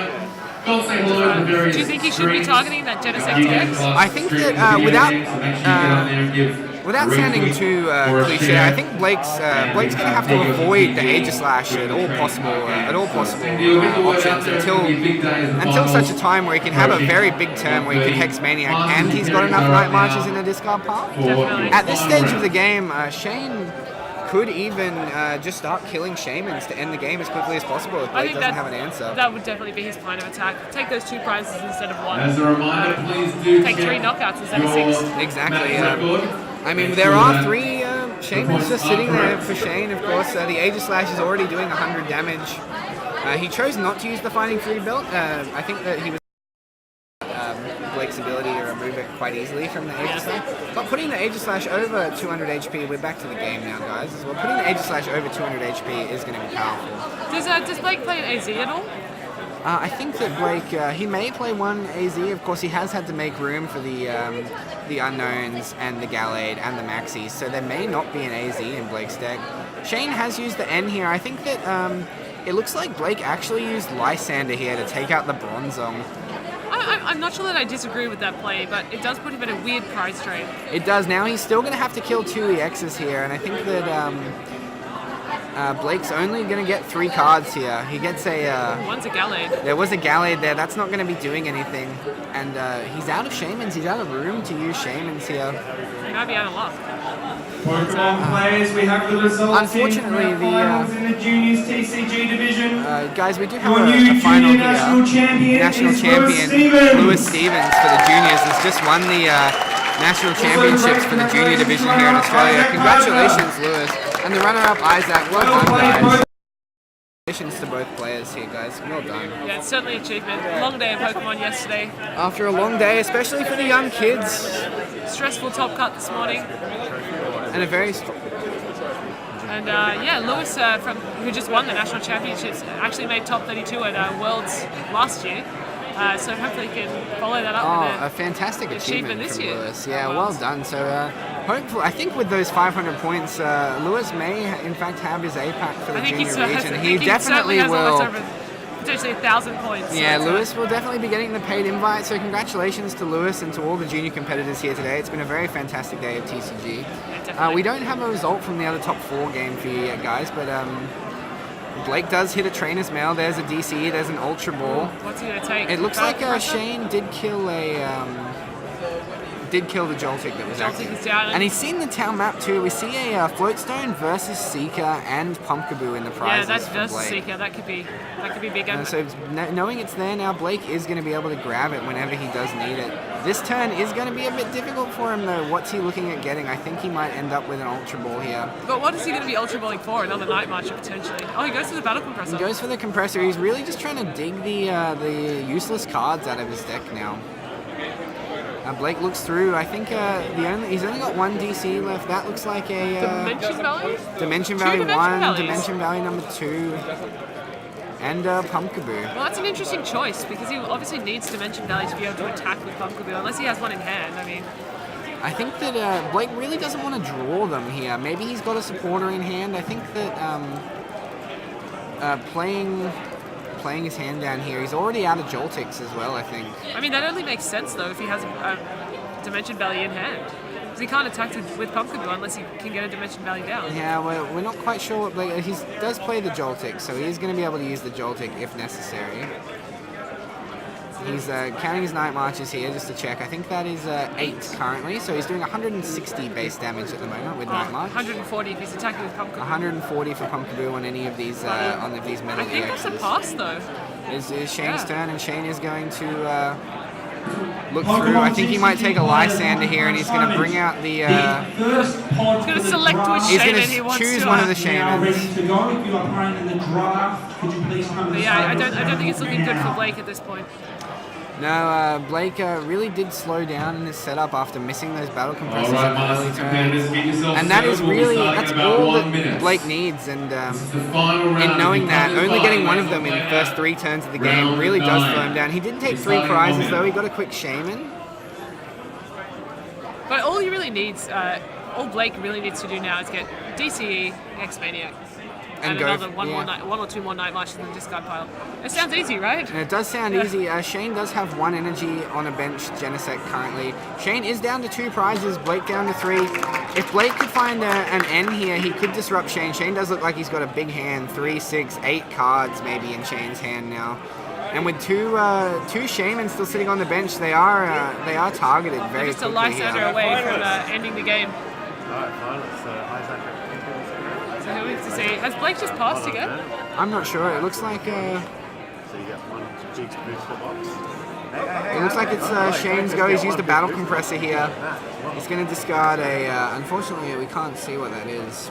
Do you think he should be targeting that Genesect TX? I think that without sounding too cliche, I think Blake's going to have to avoid the Aegislash at all possible options until such a time where he can have a very big turn where he can Hex Maniac and he's got enough Night Marches in the discard pile. Definitely. At this stage of the game, Shane could even just start killing Shamans to end the game as quickly as possible if Blake doesn't have an answer. That would definitely be his plan of attack. Take those 2 prizes instead of 1. As a reminder, please do take 3 knockouts instead of 6. Exactly. I mean, there are 3 Shamans just sitting there for Shane, of course. The Aegislash is already doing 100 damage. He chose not to use the Fighting Fury belt. I think that he was Blake's ability to remove it quite easily from the Aegislash. But putting the Aegislash over 200 HP, we're back to the game now, guys, as well. Putting the Aegislash over 200 HP is going to be powerful. Does Blake play an AZ at all? I think that Blake, he may play 1 AZ. Of course, he has had to make room for the Unknowns and the Gallade and the Maxis, so there may not be an AZ in Blake's deck. Shane has used the N here. I think that it looks like Blake actually used Lysander here to take out the Bronzong. I'm not sure that I disagree with that play, but it does put him in a weird price trade. It does. Now he's still going to have to kill 2 EXs here, and I think that Blake's only going to get 3 cards here. He gets a... One's a Gallade. There was a Gallade there. That's not going to be doing anything. And he's out of Shamans. He's out of room to use Shamans here. He might be out of luck. Pokemon players, we have the results unfortunately, in the juniors TCG division. Guys, we do have a final here. National champion Lewis Stevens for the juniors has just won the national championships for the junior division here in Australia. Congratulations, Lewis. And the runner-up, Isaac. Well done, guys. Congratulations to both players here, guys. Well done. Yeah, it's certainly an achievement. Long day of Pokemon yesterday. After a long day, especially for the young kids. Stressful top cut this morning. And a very... And yeah, Lewis, who just won the national championships, actually made top 32 at Worlds last year. So hopefully he can follow that up with a fantastic achievement this from year. Lewis. Yeah, well done. So hopefully, I think with those 500 points, Lewis may in fact have his APAC for the junior region. He definitely will. Potentially 1,000 points. Yeah, so Lewis will definitely be getting the paid invite. So congratulations to Lewis and to all the junior competitors here today. It's been a very fantastic day of TCG. Yeah, we don't have a result from the other top 4 game for you yet, guys, but Blake does hit a Trainer's Mail. There's a DC. There's an Ultra Ball. What's he gonna take? It looks like Shane did kill the Joltik that was active. Is down. And he's seen the town map too. We see a Floatstone versus Seeker and Pumpkaboo in the prizes. Yeah, that's for versus Blake. Seeker. That could be big. So knowing it's there now, Blake is going to be able to grab it whenever he does need it. This turn is going to be a bit difficult for him though. What's he looking at getting? I think he might end up with an Ultra Ball here. But what is he going to be Ultra Balling for? Another Night Marcher potentially. Oh, he goes for the Battle Compressor. He goes for the Compressor. He's really just trying to dig the useless cards out of his deck now. Blake looks through. I think he's only got 1 DC left. That looks like a Dimension Valley. Dimension Two Valley Dimension 1, Valleys. Dimension Valley number 2, and Pumpkaboo. Well, that's an interesting choice because he obviously needs Dimension Valley to be able to attack with Pumpkaboo, unless he has one in hand. I mean, I think that Blake really doesn't want to draw them here. Maybe he's got a supporter in hand. I think that playing his hand down here, he's already out of Joltix as well, I think. I mean, that only makes sense though if he has a Dimension Valley in hand. Because he can't attack with Pumpkaboo unless he can get a Dimension Valley down. Yeah, we're not quite sure what Blake... He does play the Joltik, so he is going to be able to use the Joltik if necessary. He's counting his Night Marches here just to check. I think that is 8 currently, so he's doing 160 base damage at the moment with Night March. 140 if he's attacking with Pumpkaboo. 140 for Pumpkaboo on any of these metal I think that's a EXs. pass though. Is Shane's turn, and Shane is going to look through. I think he might take a Lysander here, and he's going to bring out the... He's going to select which Shaman he wants to... choose one of the Shamans. Yeah, I don't think it's looking good for Blake at this point. No, Blake really did slow down in his setup after missing those battle compressors in the early turn. And that is really, that's all that Blake needs. And in knowing that, only getting one of them in the first 3 turns of the game really does slow him down. He did take 3 prizes though, he got a quick Shaman. But all he really needs, all Blake really needs to do now is get DCE, X-Maniac. And another one or two more Night Marches in the discard pile. It sounds easy, right? And it does sound easy. Shane does have 1 energy on a bench, Genesect currently. Shane is down to 2 prizes, Blake down to 3. If Blake could find an N here, he could disrupt Shane. Shane does look like he's got a big hand, 3, 6, 8 cards maybe in Shane's hand now. And with two Shamans still sitting on the bench, they are targeted very just quickly. Just a Lysander away from ending the game. Alright, finally, so Isaac. So who is to see? Has Blake just passed again? I'm not sure. It looks like So you get 1 Jigs booster box. it looks like it's Shane's go. He's used a battle compressor here. He's going to discard a. Unfortunately, we can't see what that is.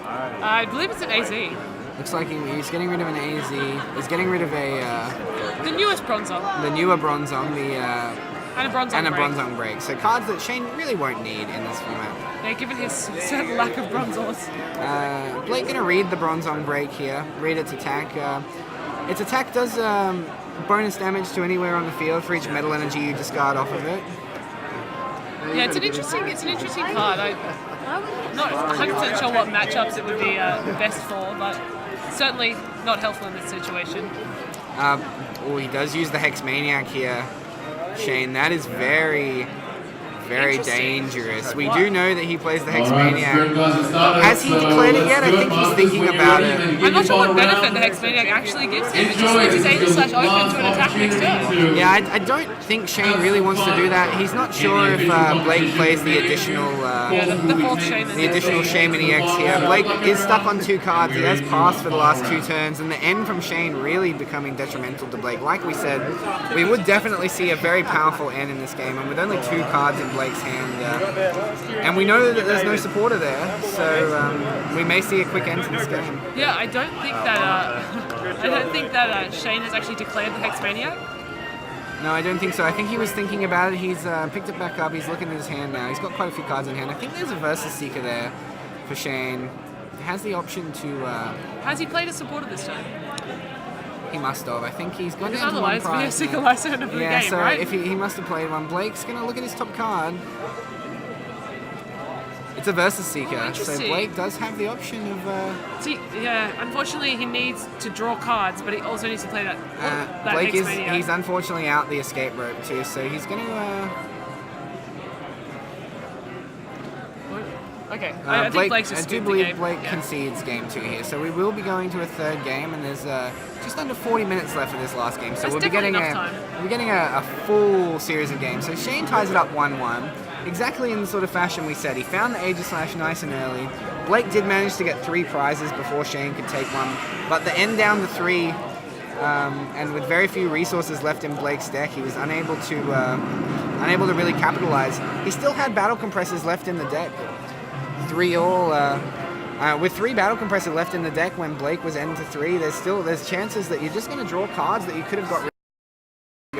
I believe it's an AZ. Looks like he's getting rid of an AZ. He's getting rid of The newest Bronzong. the newer Bronzong, And a Bronzong and a break. Bronzong break. So cards that Shane really won't need in this format. Yeah, given his certain lack of Bronzors. Blake going to read the Bronzong break here. Read its attack. Its attack does bonus damage to anywhere on the field for each metal energy you discard off of it. Yeah, it's an interesting card. I'm not 100% sure what matchups it would be best for, but certainly not helpful in this situation. He does use the Hex Maniac here, Shane. That is very, very Interesting. dangerous. We do know that he plays the Hexmaniac. Has he declared it yet? I think he's thinking about it. I'm not sure what benefit the Hexmaniac actually gives him. It just leaves his Aegis Slash open to an attack next turn. Yeah, I don't think Shane really wants to do that. He's not sure if Blake plays the additional The fourth Shaman. the additional Shaman EX here. Blake is stuck on 2 cards. He has passed for the last 2 turns, and the end from Shane really becoming detrimental to Blake. Like we said, we would definitely see a very powerful end in this game, and with only 2 cards in Blake's hand, and we know that there's no supporter there, so we may see a quick end to this game. Yeah, I don't think that Shane has actually declared the Hexmaniac. No, I don't think so. I think he was thinking about it. He's picked it back up. He's looking at his hand now. He's got quite a few cards in hand. I think there's a Versus Seeker there for Shane. He has the option to... Has he played a supporter this time? He must have. I think he's gone Because down to 1 otherwise, we have prize. Seeker Lysander of the Yeah, game, so right? if he must have played one. Blake's going to look at his top card. It's a Versus Seeker, so interesting. Blake does have the option of... See, yeah, unfortunately he needs to draw cards, but he also needs to play that, that Blake Hexmaniac. he's unfortunately out the escape rope too, so he's going to... Okay, I think Blake's just I do scooped the believe game. Blake Yeah. concedes game 2 here, so we will be going to a 3rd game, and there's just under 40 minutes left of this last game, so That's we'll be definitely getting enough time. we'll be getting a full series of games. So Shane ties it up 1-1, exactly in the sort of fashion we said. He found the Aegis Slash nice and early. Blake did manage to get 3 prizes before Shane could take one, but the end down to 3. And with very few resources left in Blake's deck, he was unable to really capitalize. He still had battle compressors left in the deck. 3 all. With 3 battle compressors left in the deck when Blake was end to 3, there's chances that you're just going to draw cards that you could have got rid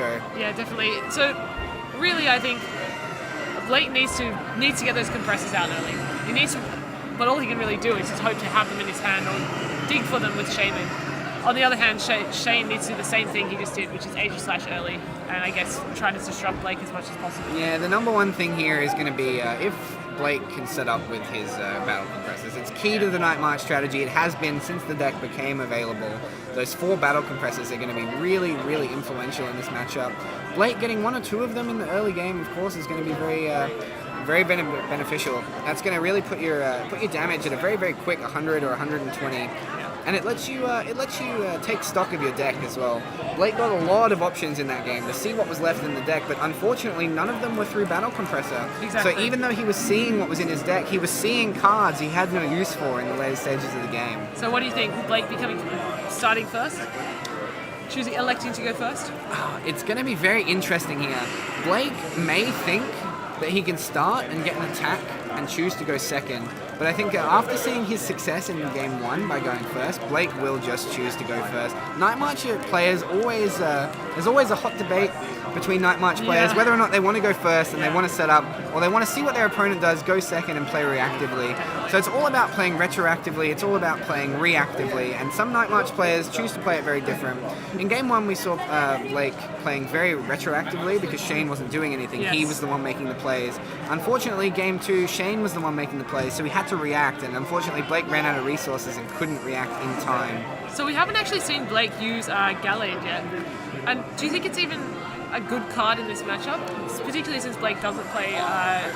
of. Yeah, definitely. So, really, I think Blake needs to get those compressors out early. He needs to, but all he can really do is just hope to have them in his hand or dig for them with Shaman. On the other hand, Shane needs to do the same thing he just did, which is Aegis Slash early, and I guess try to disrupt Blake as much as possible. Yeah, the number one thing here is going to be if Blake can set up with his battle compressors. It's key to the Night March strategy. It has been since the deck became available. Those 4 battle compressors are going to be really, really influential in this matchup. Blake getting 1 or 2 of them in the early game, of course, is going to be very beneficial. That's going to really put your damage at a very, very quick 100 or 120. And it lets you take stock of your deck as well. Blake got a lot of options in that game to see what was left in the deck, but unfortunately none of them were through Battle Compressor. Exactly. So even though he was seeing what was in his deck, he was seeing cards he had no use for in the later stages of the game. So what do you think? Blake starting first? Electing to go first? It's going to be very interesting here. Blake may think that he can start and get an attack and choose to go second. But I think after seeing his success in game 1 by going first, Blake will just choose to go first. Night March players always, there's always a hot debate between Night March players, whether or not they want to go first and they want to set up, or they want to see what their opponent does, go second and play reactively. So it's all about playing retroactively, it's all about playing reactively, and some Night March players choose to play it very different. In game 1 we saw Blake playing very retroactively because Shane wasn't doing anything. Yes. He was the one making the plays. Unfortunately, game 2, Shane was the one making the plays, so he had to react, and unfortunately Blake ran out of resources and couldn't react in time. So we haven't actually seen Blake use Gallade yet. And do you think it's even a good card in this matchup? Particularly since Blake doesn't play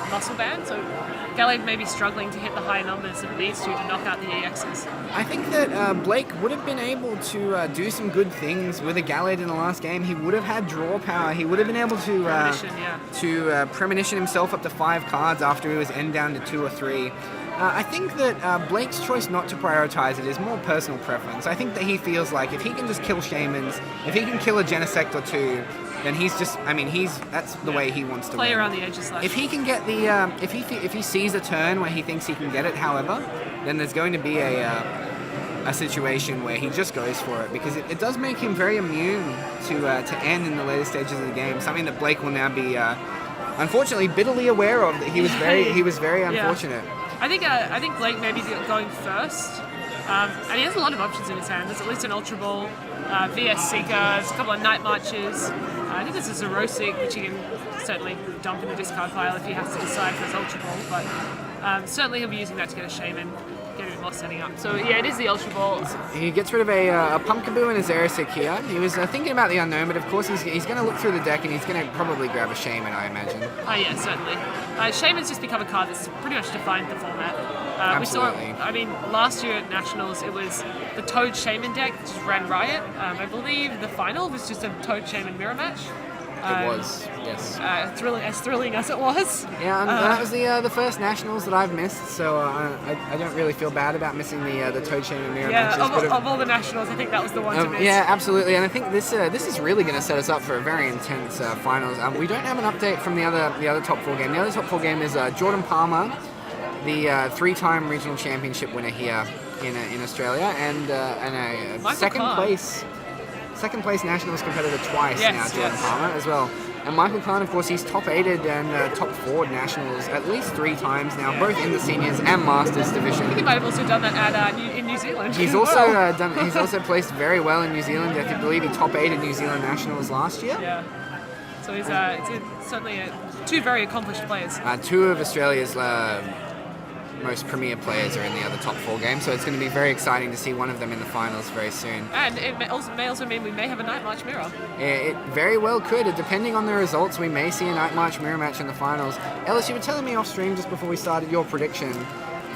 Muscle Band, so Gallade may be struggling to hit the high numbers that it needs to knock out the EXs. I think that Blake would have been able to do some good things with a Gallade in the last game. He would have had draw power. He would have been able to premonition himself up to 5 cards after he was end down to 2 or 3. I think that Blake's choice not to prioritize it is more personal preference. I think that he feels like if he can just kill Shamans, if he can kill a Genesect or 2, then he's just, that's the way he wants to play win. around the edges. If he can get the, if he sees a turn where he thinks he can get it, however, then there's going to be a situation where he just goes for it, because it does make him very immune to end in the later stages of the game. Something that Blake will now be, unfortunately, bitterly aware of. That he was very unfortunate. I think Blake may be going first. And he has a lot of options in his hand. There's at least an Ultra Ball, VS Seekers, a couple of Night Marches. I think there's a Zerosic, which he can certainly dump in the discard pile if he has to decide for his Ultra Ball. But Certainly he'll be using that to get a Shaman, get a bit more setting up. So yeah, it is the Ultra Ball. He gets rid of a Pumpkaboo and a Genesect here. He was thinking about the unknown, but of course he's going to look through the deck and he's going to probably grab a Shaman, I imagine. Oh yeah, certainly. Shaman's just become a card that's pretty much defined the format. We saw, Absolutely. last year at Nationals it was the Toad Shaman deck that just ran riot. I believe the final was just a Toad Shaman mirror match. It was, yes. Thrilling as it was. Yeah, and that was the first Nationals that I've missed, so I don't really feel bad about missing the Toad Shaman mirror matches. Of all the Nationals, I think that was the one to miss. Yeah, absolutely, and I think this is really going to set us up for a very intense finals. We don't have an update from the other top 4 game. The other top 4 game is Jordan Palmer, the 3-time regional championship winner here in Australia, and a second place Nationals competitor twice now, Jordan Palmer as well. And Michael Kahn, of course, he's top 8'd and top 4'd Nationals at least 3 times now, both in the seniors and masters division. I think he might have also done that in New Zealand. He's also he's also placed very well in New Zealand. I believe he top 8 in New Zealand Nationals last year. Yeah. So he's certainly 2 very accomplished players. 2 of Australia's most premier players are in the other top 4 games, so it's going to be very exciting to see one of them in the finals very soon. And it may also mean we may have a Night March mirror. It very well could. Depending on the results, we may see a Night March mirror match in the finals. Ellis, you were telling me off stream just before we started your prediction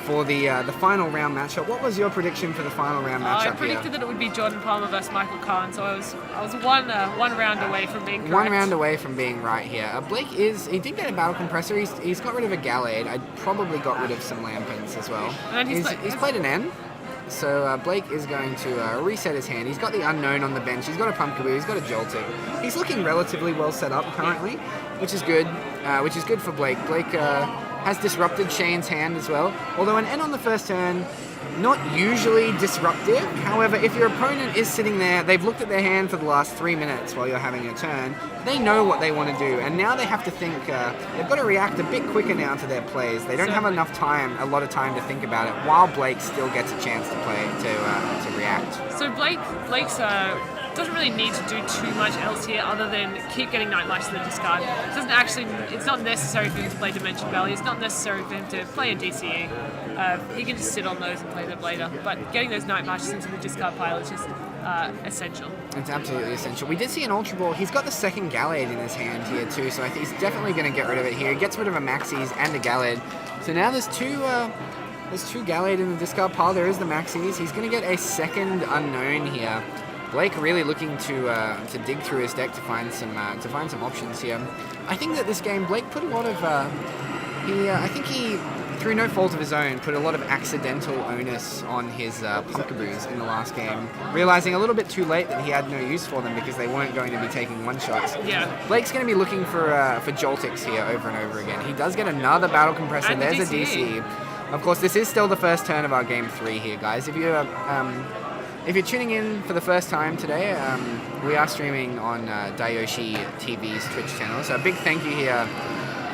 for the final round matchup. What was your prediction for the final round matchup? I predicted that it would be Jordan Palmer versus Michael Kahn, so I was one round away from being correct. 1 round away from being right here. Blake he did get a battle compressor. He's got rid of a Gallade. I probably got rid of some Lampins as well. And he's played an N. So Blake is going to reset his hand. He's got the unknown on the bench. He's got a Pumpkaboo. He's got a Joltik. He's looking relatively well set up currently, which is good. Which is good for Blake. Blake has disrupted Shane's hand as well. Although an N on the first turn, not usually disruptive. However, if your opponent is sitting there, they've looked at their hand for the last 3 minutes while you're having your turn, they know what they want to do, and now they have to think, they've got to react a bit quicker now to their plays. They don't have enough time, a lot of time to think about it, while Blake still gets a chance to play, to react. So Blake's doesn't really need to do too much else here other than keep getting Night March to the discard. It's not necessary for him to play Dimension Valley. It's not necessary for him to play a DCE. He can just sit on those and play them later. But getting those Night Marches into the discard pile is just essential. It's absolutely essential. We did see an Ultra Ball. He's got the second Gallade in his hand here too, so I think he's definitely going to get rid of it here. He gets rid of a Maxis and a Gallade. So now there's two Gallade in the discard pile. There is the Maxis. He's going to get a second unknown here. Blake really looking to dig through his deck to find some options here. I think that this game Blake put a lot of I think he, through no fault of his own, put a lot of accidental onus on his Punkaboos in the last game, realizing a little bit too late that he had no use for them because they weren't going to be taking one-shots. Yeah. Blake's going to be looking for Joltics here over and over again. He does get another Battle Compressor. And there's the a DC. Of course, this is still the first turn of our game 3 here, guys. If you're tuning in for the first time today, we are streaming on Dayoshi TV's Twitch channel. So a big thank you here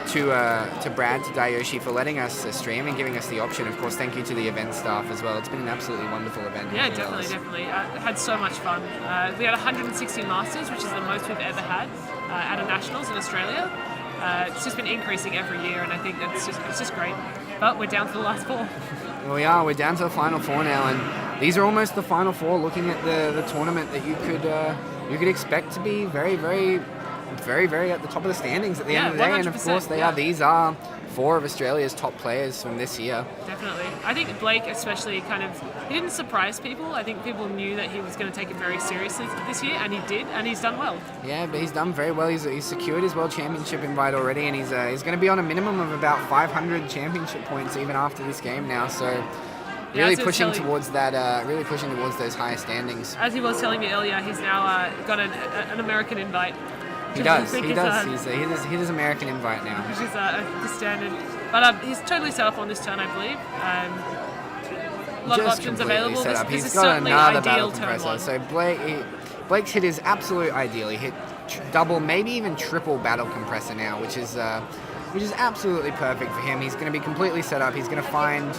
to Brad, to Dayoshi, for letting us stream and giving us the option. Of course, thank you to the event staff as well. It's been an absolutely wonderful event. Yeah, definitely. Had so much fun. We had 160 Masters, which is the most we've ever had at a Nationals in Australia. It's just been increasing every year, and I think it's just great. But we're down to the last 4. Well, we are. We're down to the final 4 now, and these are almost the final 4. Looking at the tournament that you could expect to be very, very, very, very at the top of the standings at the end of the day. And of course, these are 4 of Australia's top players from this year. Definitely. I think Blake especially he didn't surprise people. I think people knew that he was going to take it very seriously this year, and he did, and he's done well. Yeah, but he's done very well. He's secured his World Championship invite already, and he's going to be on a minimum of about 500 championship points even after this game now. So really pushing towards those higher standings. As he was telling me earlier, he's now got an American invite. He does. He does American invite now. Which is the standard. But he's totally set up on this turn, I believe. A lot of options available. This is certainly ideal turn 1. So Blake's hit his absolute ideal. He hit double, maybe even triple Battle Compressor now, which is absolutely perfect for him. He's going to be completely set up. He's going to find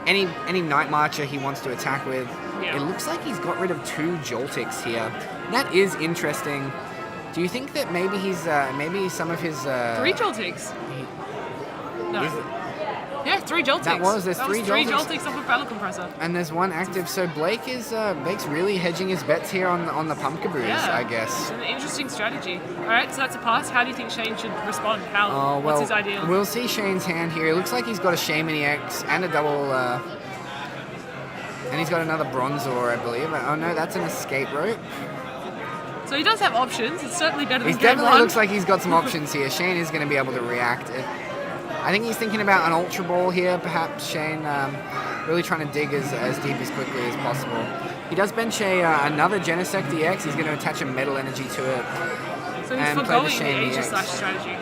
any Night Marcher he wants to attack with. Yeah. It looks like he's got rid of 2 Joltics here. That is interesting. Do you think that maybe he's maybe some of his 3 Joltics? No. Yeah, 3 Joltings. There's That 3 was 3 Joltings. Joltings off a Battle Compressor. And there's one active, so Blake's really hedging his bets here on the Pumpkaboos, Yeah. I guess. It's an interesting strategy. Alright, so that's a pass. How do you think Shane should respond? Oh, well, What's his ideal? we'll see Shane's hand here. It looks like he's got a Shaman EX and a double, and he's got another Bronzor, I believe. Oh no, that's an Escape Rope. So he does have options. It's certainly better than He game definitely 1. looks like he's got some options here. Shane is going to be able to react. I think he's thinking about an Ultra Ball here, perhaps. Shane really trying to dig as deep as quickly as possible. He does bench another Genesect EX. He's going to attach a Metal Energy to it. So he's and play the foregoing the Shane Aegis EX. Slash strategy.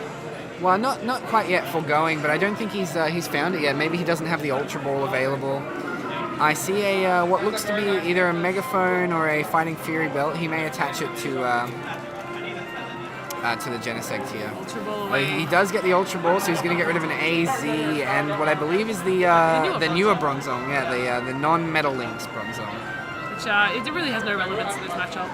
Well, not quite yet foregoing, but I don't think he's found it yet. Maybe he doesn't have the Ultra Ball available. I see a what looks to be either a Megaphone or a Fighting Fury Belt. He may attach it to the Genesect here. Ultra Ball away. He does get the Ultra Ball, so he's going to get rid of an AZ and what I believe is the newer Bronzong. Yeah, the non-Metal Links Bronzong. Which it really has no relevance to this matchup.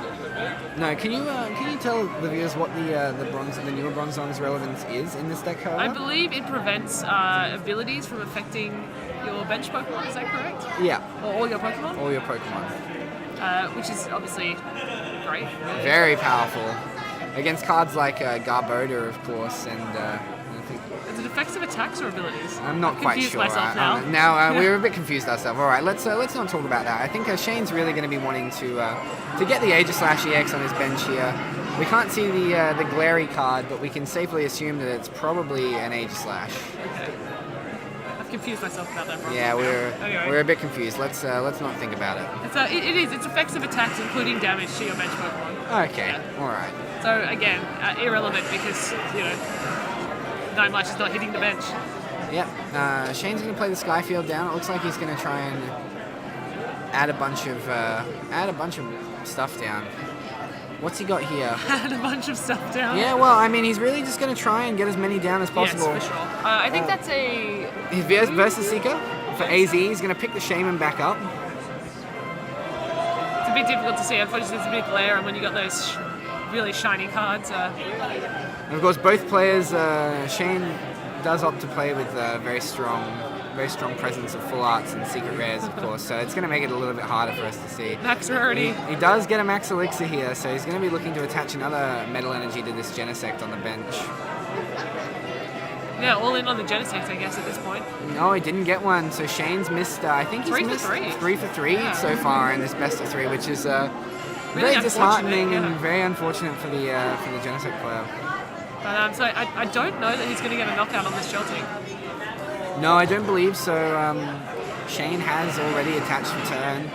No, can you tell the viewers what the newer Bronzong's relevance is in this deck, however? I believe it prevents abilities from affecting your bench Pokemon, is that correct? Yeah, Or all your Pokemon? all your Pokemon. Which is obviously great. Very powerful. Against cards like Garbodor, of course, and I think Is it effective attacks or abilities? I'm not quite confused sure. myself now. We're a bit confused ourselves. All right, let's not talk about that. I think Shane's really going to be wanting to get the Aegislash EX on his bench here. We can't see the Glary card, but we can safely assume that it's probably an Aegislash. Okay. I've confused myself about that. Problem Yeah, now. we're a bit confused. Let's not think about it. It's effective attacks, including damage to your bench Pokemon. Okay, Yeah. all right. So again, irrelevant because Night March is not hitting the bench. Yep. Shane's going to play the Skyfield down. It looks like he's going to try and add a bunch of stuff down. What's he got here? Add a bunch of stuff down. Yeah, well, I mean, he's really just going to try and get as many down as possible. Yes, for sure. I think that's a. His Versus Seeker for AZ. He's going to pick the Shaman back up. It's a bit difficult to see. Unfortunately, there's a bit of glare, and when you got those really shiny cards. And of course, both players, Shane does opt to play with very strong presence of full arts and secret rares, of course. So it's going to make it a little bit harder for us to see. Max rarity. He does get a Max Elixir here, so he's going to be looking to attach another Metal Energy to this Genesect on the bench. Yeah, all in on the Genesect, I guess, at this point. No, he didn't get one. So Shane's missed. I think he's 3 for missed 3. 3 for 3 Yeah. so far in this best of 3, which is Really very disheartening unfortunate, and very unfortunate for the Genesect player. But so I don't know that he's going to get a knockout on this Jolting. No, I don't believe so. Shane has already attached return,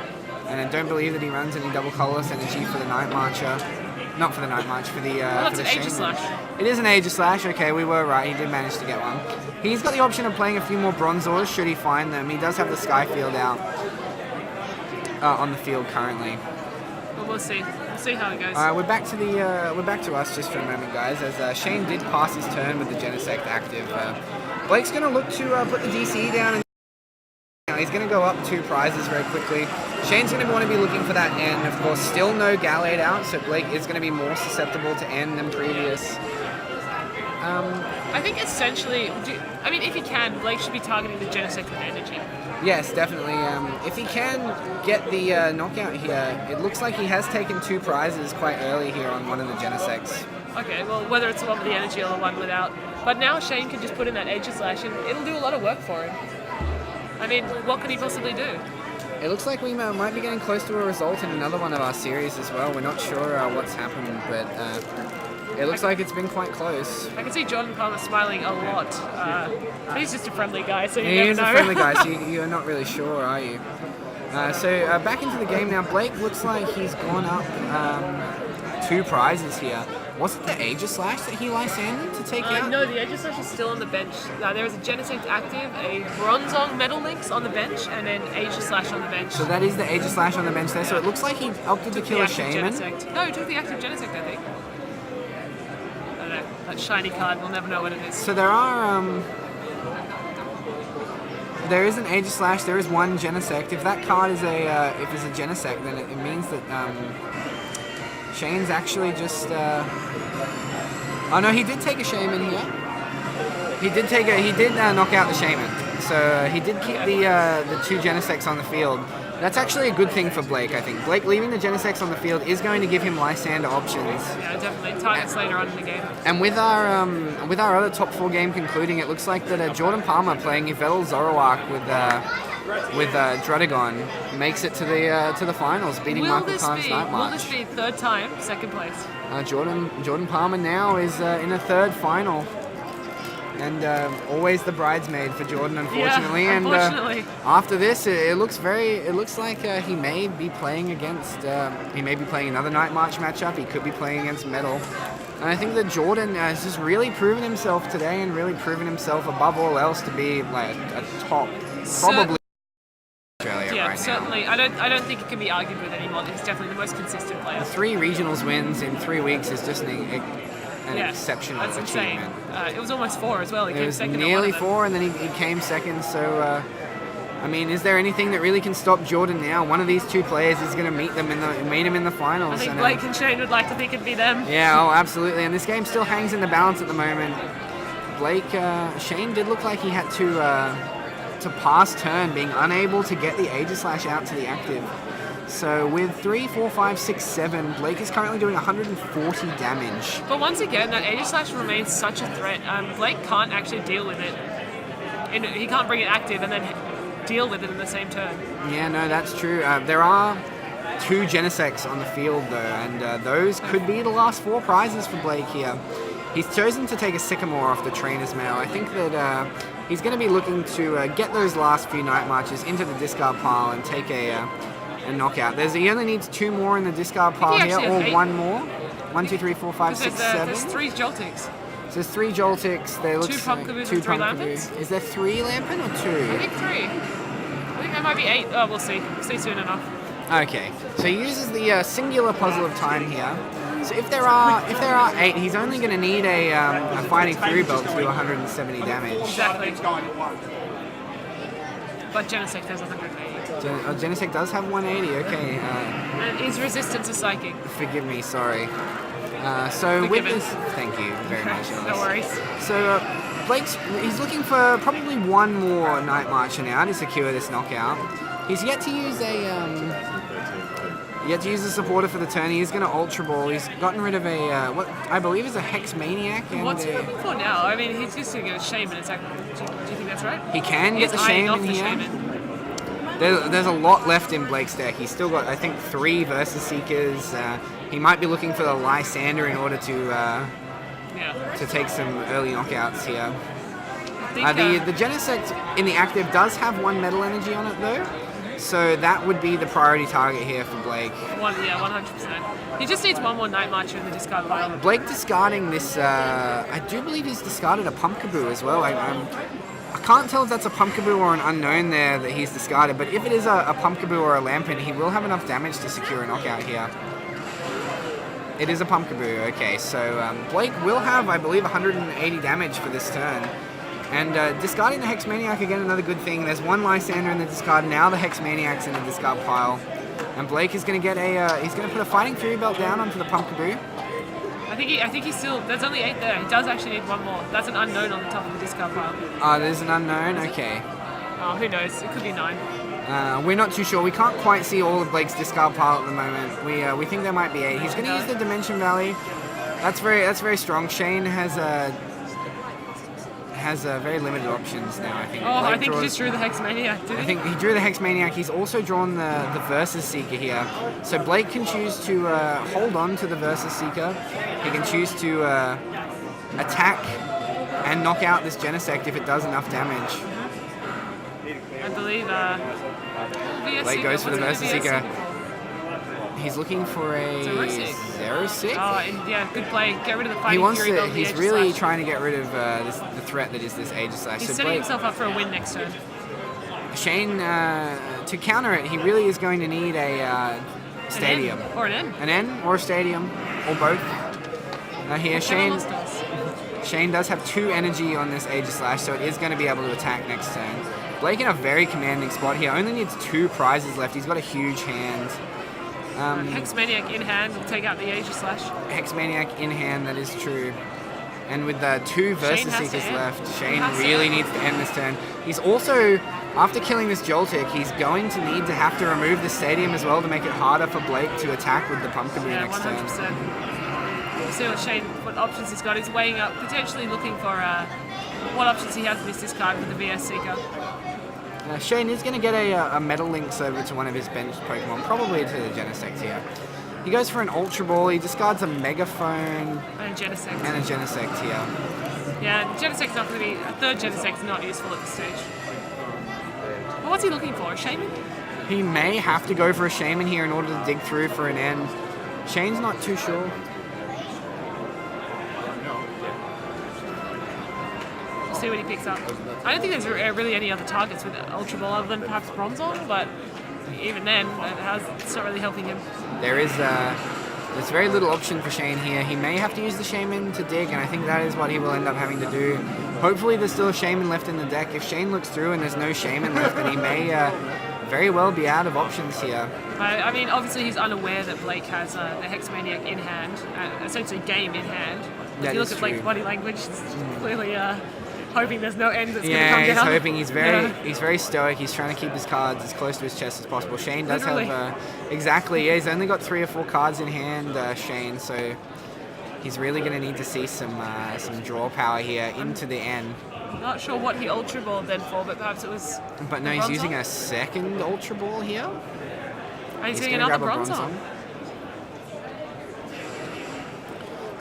and I don't believe that he runs any double colorless energy for the Night Marcher. Not for the Night March, for the Well, for that's the an Shaman. Aegislash. It is an Aegislash. Okay, we were right. He did manage to get one. He's got the option of playing a few more Bronzors should he find them. He does have the Skyfield out on the field currently. But we'll see. We'll see how it goes. We're back to us just for a moment, guys. As Shane did pass his turn with the Genesect active, Blake's going to look to put the DC down. And he's going to go up 2 prizes very quickly. Shane's going to want to be looking for that N. Of course, still no Gallade out, so Blake is going to be more susceptible to N than previous. I think essentially, if he can, Blake should be targeting the Genesect with energy. Yes, definitely. If he can get the knockout here, it looks like he has taken 2 prizes quite early here on one of the Genesects. Okay, well, whether it's the one with the energy or the one without. But now Shane can just put in that Aegislash and it'll do a lot of work for him. I mean, what can he possibly do? It looks like we might be getting close to a result in another one of our series as well. We're not sure what's happened, but it looks like it's been quite close. I can see Jordan Palmer smiling a lot. He's just a friendly guy, so you He never is know. a friendly guy, so you're not really sure, are you? So back into the game now. Blake looks like he's gone up 2 prizes here. Was it the Aegislash that he lysander to take out? No, the Aegislash is still on the bench. There is a Genesect active, a Bronzong Metal Links on the bench, and then Aegislash on the bench. So that is the Aegislash on the bench there. So it looks like he opted to kill a Shaman. Genesect. No, he took the active Genesect, I think. I don't know. That shiny card, we'll never know what it is. So there are there is an Aegislash. There is one Genesect. If that card is a Genesect, then it means that Shane's actually just. Oh no, he did take a Shaman here. He did knock out the Shaman. So he did keep the 2 Genesects on the field. That's actually a good thing for Blake, I think. Blake leaving the Genesects on the field is going to give him Lysander options. Yeah, definitely. Targets later on in the game. And with our other top 4 game concluding, it looks like that Jordan Palmer playing Yveltal Zoroark with Drudagon makes it to the finals, beating Michael Time's Night March. Will this be 3rd time, 2nd place? Jordan Palmer now is in a 3rd final. And always the bridesmaid for Jordan, unfortunately. Yeah, unfortunately. And after this, it looks like he may be playing against. He may be playing another Night March matchup. He could be playing against Metal. And I think that Jordan has just really proven himself today, and really proven himself above all else to be like a top, probably Australia yeah, right certainly. now. I don't think it can be argued with anymore. He's definitely the most consistent player. 3 regionals wins in 3 weeks is just an exceptional that's achievement. Insane. It was almost 4 as well. He It came was second. nearly 4, and then he came second. So, I mean, is there anything that really can stop Jordan now? One of these 2 players is going to meet him in the finals. I think and, Blake and Shane would like to think it'd be them. Yeah, oh, absolutely. And this game still hangs in the balance at the moment. Shane did look like he had to pass turn, being unable to get the Aegislash out to the active. So with 3, 4, 5, 6, 7, Blake is currently doing 140 damage. But once again, that Aegislash remains such a threat. Blake can't actually deal with it. And he can't bring it active and then deal with it in the same turn. Yeah, no, that's true. There are 2 Genesects on the field, though, and those could be the last 4 prizes for Blake here. He's chosen to take a Sycamore off the Trainer's Mail. I think that he's going to be looking to get those last few Night Marches into the discard pile and take a knockout. He only needs 2 more in the discard pile here, or 1 more. 1, 2, 3, 4, 5, 6, 7. There's 3 Joltics. So there's 3 Joltics. There looks 2 Pumpkaboos and 3 Lampins. Is there 3 Lampin or 2? I think 3. I think there might be 8. Oh, we'll see. We'll see soon enough. Okay, so he uses the singular puzzle of time here. So if there are 8, he's only going to need a fighting through belt to do 170 damage. Exactly. But Genesect has 180. Genesect does have 180. Okay. And his resistance is psychic. Forgive me. Sorry. So Forgiven. with this, thank you very much. No worries. So he's looking for probably 1 more Night Marcher now to secure this knockout. He's yet to use a supporter for the turn. He is going to Ultra Ball. He's gotten rid of what I believe is a Hex Maniac. And what's he looking for now? I mean, he's just going to get a Shaman attack. Do you think that's right? He can He's get the eyeing Shaman off the here. Shaman. There's a lot left in Blake's deck. He's still got, I think, 3 Versus Seekers. He might be looking for the Lysander in order to take some early knockouts here. The Genesect in the active does have 1 Metal Energy on it, though. So that would be the priority target here for Blake. 100%. He just needs 1 more Night Marcher in the discard pile. Blake discarding this, I do believe he's discarded a Pumpkaboo as well. I can't tell if that's a Pumpkaboo or an unknown there that he's discarded, but if it is a Pumpkaboo or a Lampin, he will have enough damage to secure a knockout here. It is a Pumpkaboo, okay, so Blake will have, I believe, 180 damage for this turn. And discarding the Hex Maniac, again, another good thing. There's 1 Lysander in the discard, now the Hex Maniac's in the discard pile. And Blake is going to get he's going to put a Fighting Fury Belt down onto the Pumpkaboo. I think he's still, there's only 8 there. He does actually need 1 more. That's an unknown on the top of the discard pile. There's an unknown, okay. Oh, who knows? It could be 9. We're not too sure. We can't quite see all of Blake's discard pile at the moment. We think there might be 8. He's going to use the Dimension Valley. That's very strong. Shane has very limited options now, I think. Oh, I think he just drew the Hex Maniac, did he? I think he drew the Hex Maniac. He's also drawn the Versus Seeker here. So Blake can choose to hold on to the Versus Seeker. He can choose to attack and knock out this Genesect if it does enough damage. I believe Blake goes for the Versus Seeker. He's looking for a Zero-Sick. Oh, and good play. Get rid of the Fighting Fury Belt. He's really trying to get rid of the threat that is this Aegislash. He's setting himself up for a win next turn. Shane, to counter it, he really is going to need a Stadium. Or an N. An N or a Stadium, or both. Here, Shane does have 2 energy on this Aegislash, so it is going to be able to attack next turn. Blake in a very commanding spot here. Only needs 2 prizes left. He's got a huge hand. Hex Maniac in hand will take out the Aegislash. Hex Maniac in hand, that is true. And with the 2 Versus Shane has to Seekers end. left, Shane has to really end. needs to end this turn. He's also, after killing this Joltik, he's going to need to have to remove the stadium as well to make it harder for Blake to attack with the Pumpkaboo Yeah, next 100%. turn. We'll see what options he's got. He's weighing up, potentially looking for what options he has in his discard with the VS Seeker. Shane is going to get a Metal Lynx over to one of his bench Pokemon, probably to the Genesect here. He goes for an Ultra Ball, he discards a Megaphone And a Genesect. and a Genesect here. Yeah, Genesect's not going to be... A third Genesect's not useful at this stage. Well, what's he looking for? A Shaman? He may have to go for a Shaman here in order to dig through for an end. Shane's not too sure. We'll see what he picks up. I don't think there's really any other targets with Ultra Ball other than perhaps Bronzong, but even then, it's not really helping him. There's very little option for Shane here. He may have to use the Shaman to dig, and I think that is what he will end up having to do. Hopefully there's still a Shaman left in the deck. If Shane looks through and there's no Shaman left, then he may very well be out of options here. I mean, obviously he's unaware that Blake has the Hexmaniac in hand, essentially game in hand. If That you look is at Blake's true. body language, it's clearly hoping there's no end that's going to Yeah, come he's down. hoping. Yeah. He's very stoic. He's trying to keep his cards as close to his chest as possible. Shane does Literally. have exactly. Yeah, he's only got 3 or 4 cards in hand. Shane, so he's really going to need to see some draw power here into the end. Not sure what he Ultra Balled then for, but perhaps it was. But no, a he's Bronzong? using a second Ultra Ball here. And he's getting gonna another grab a Bronzong.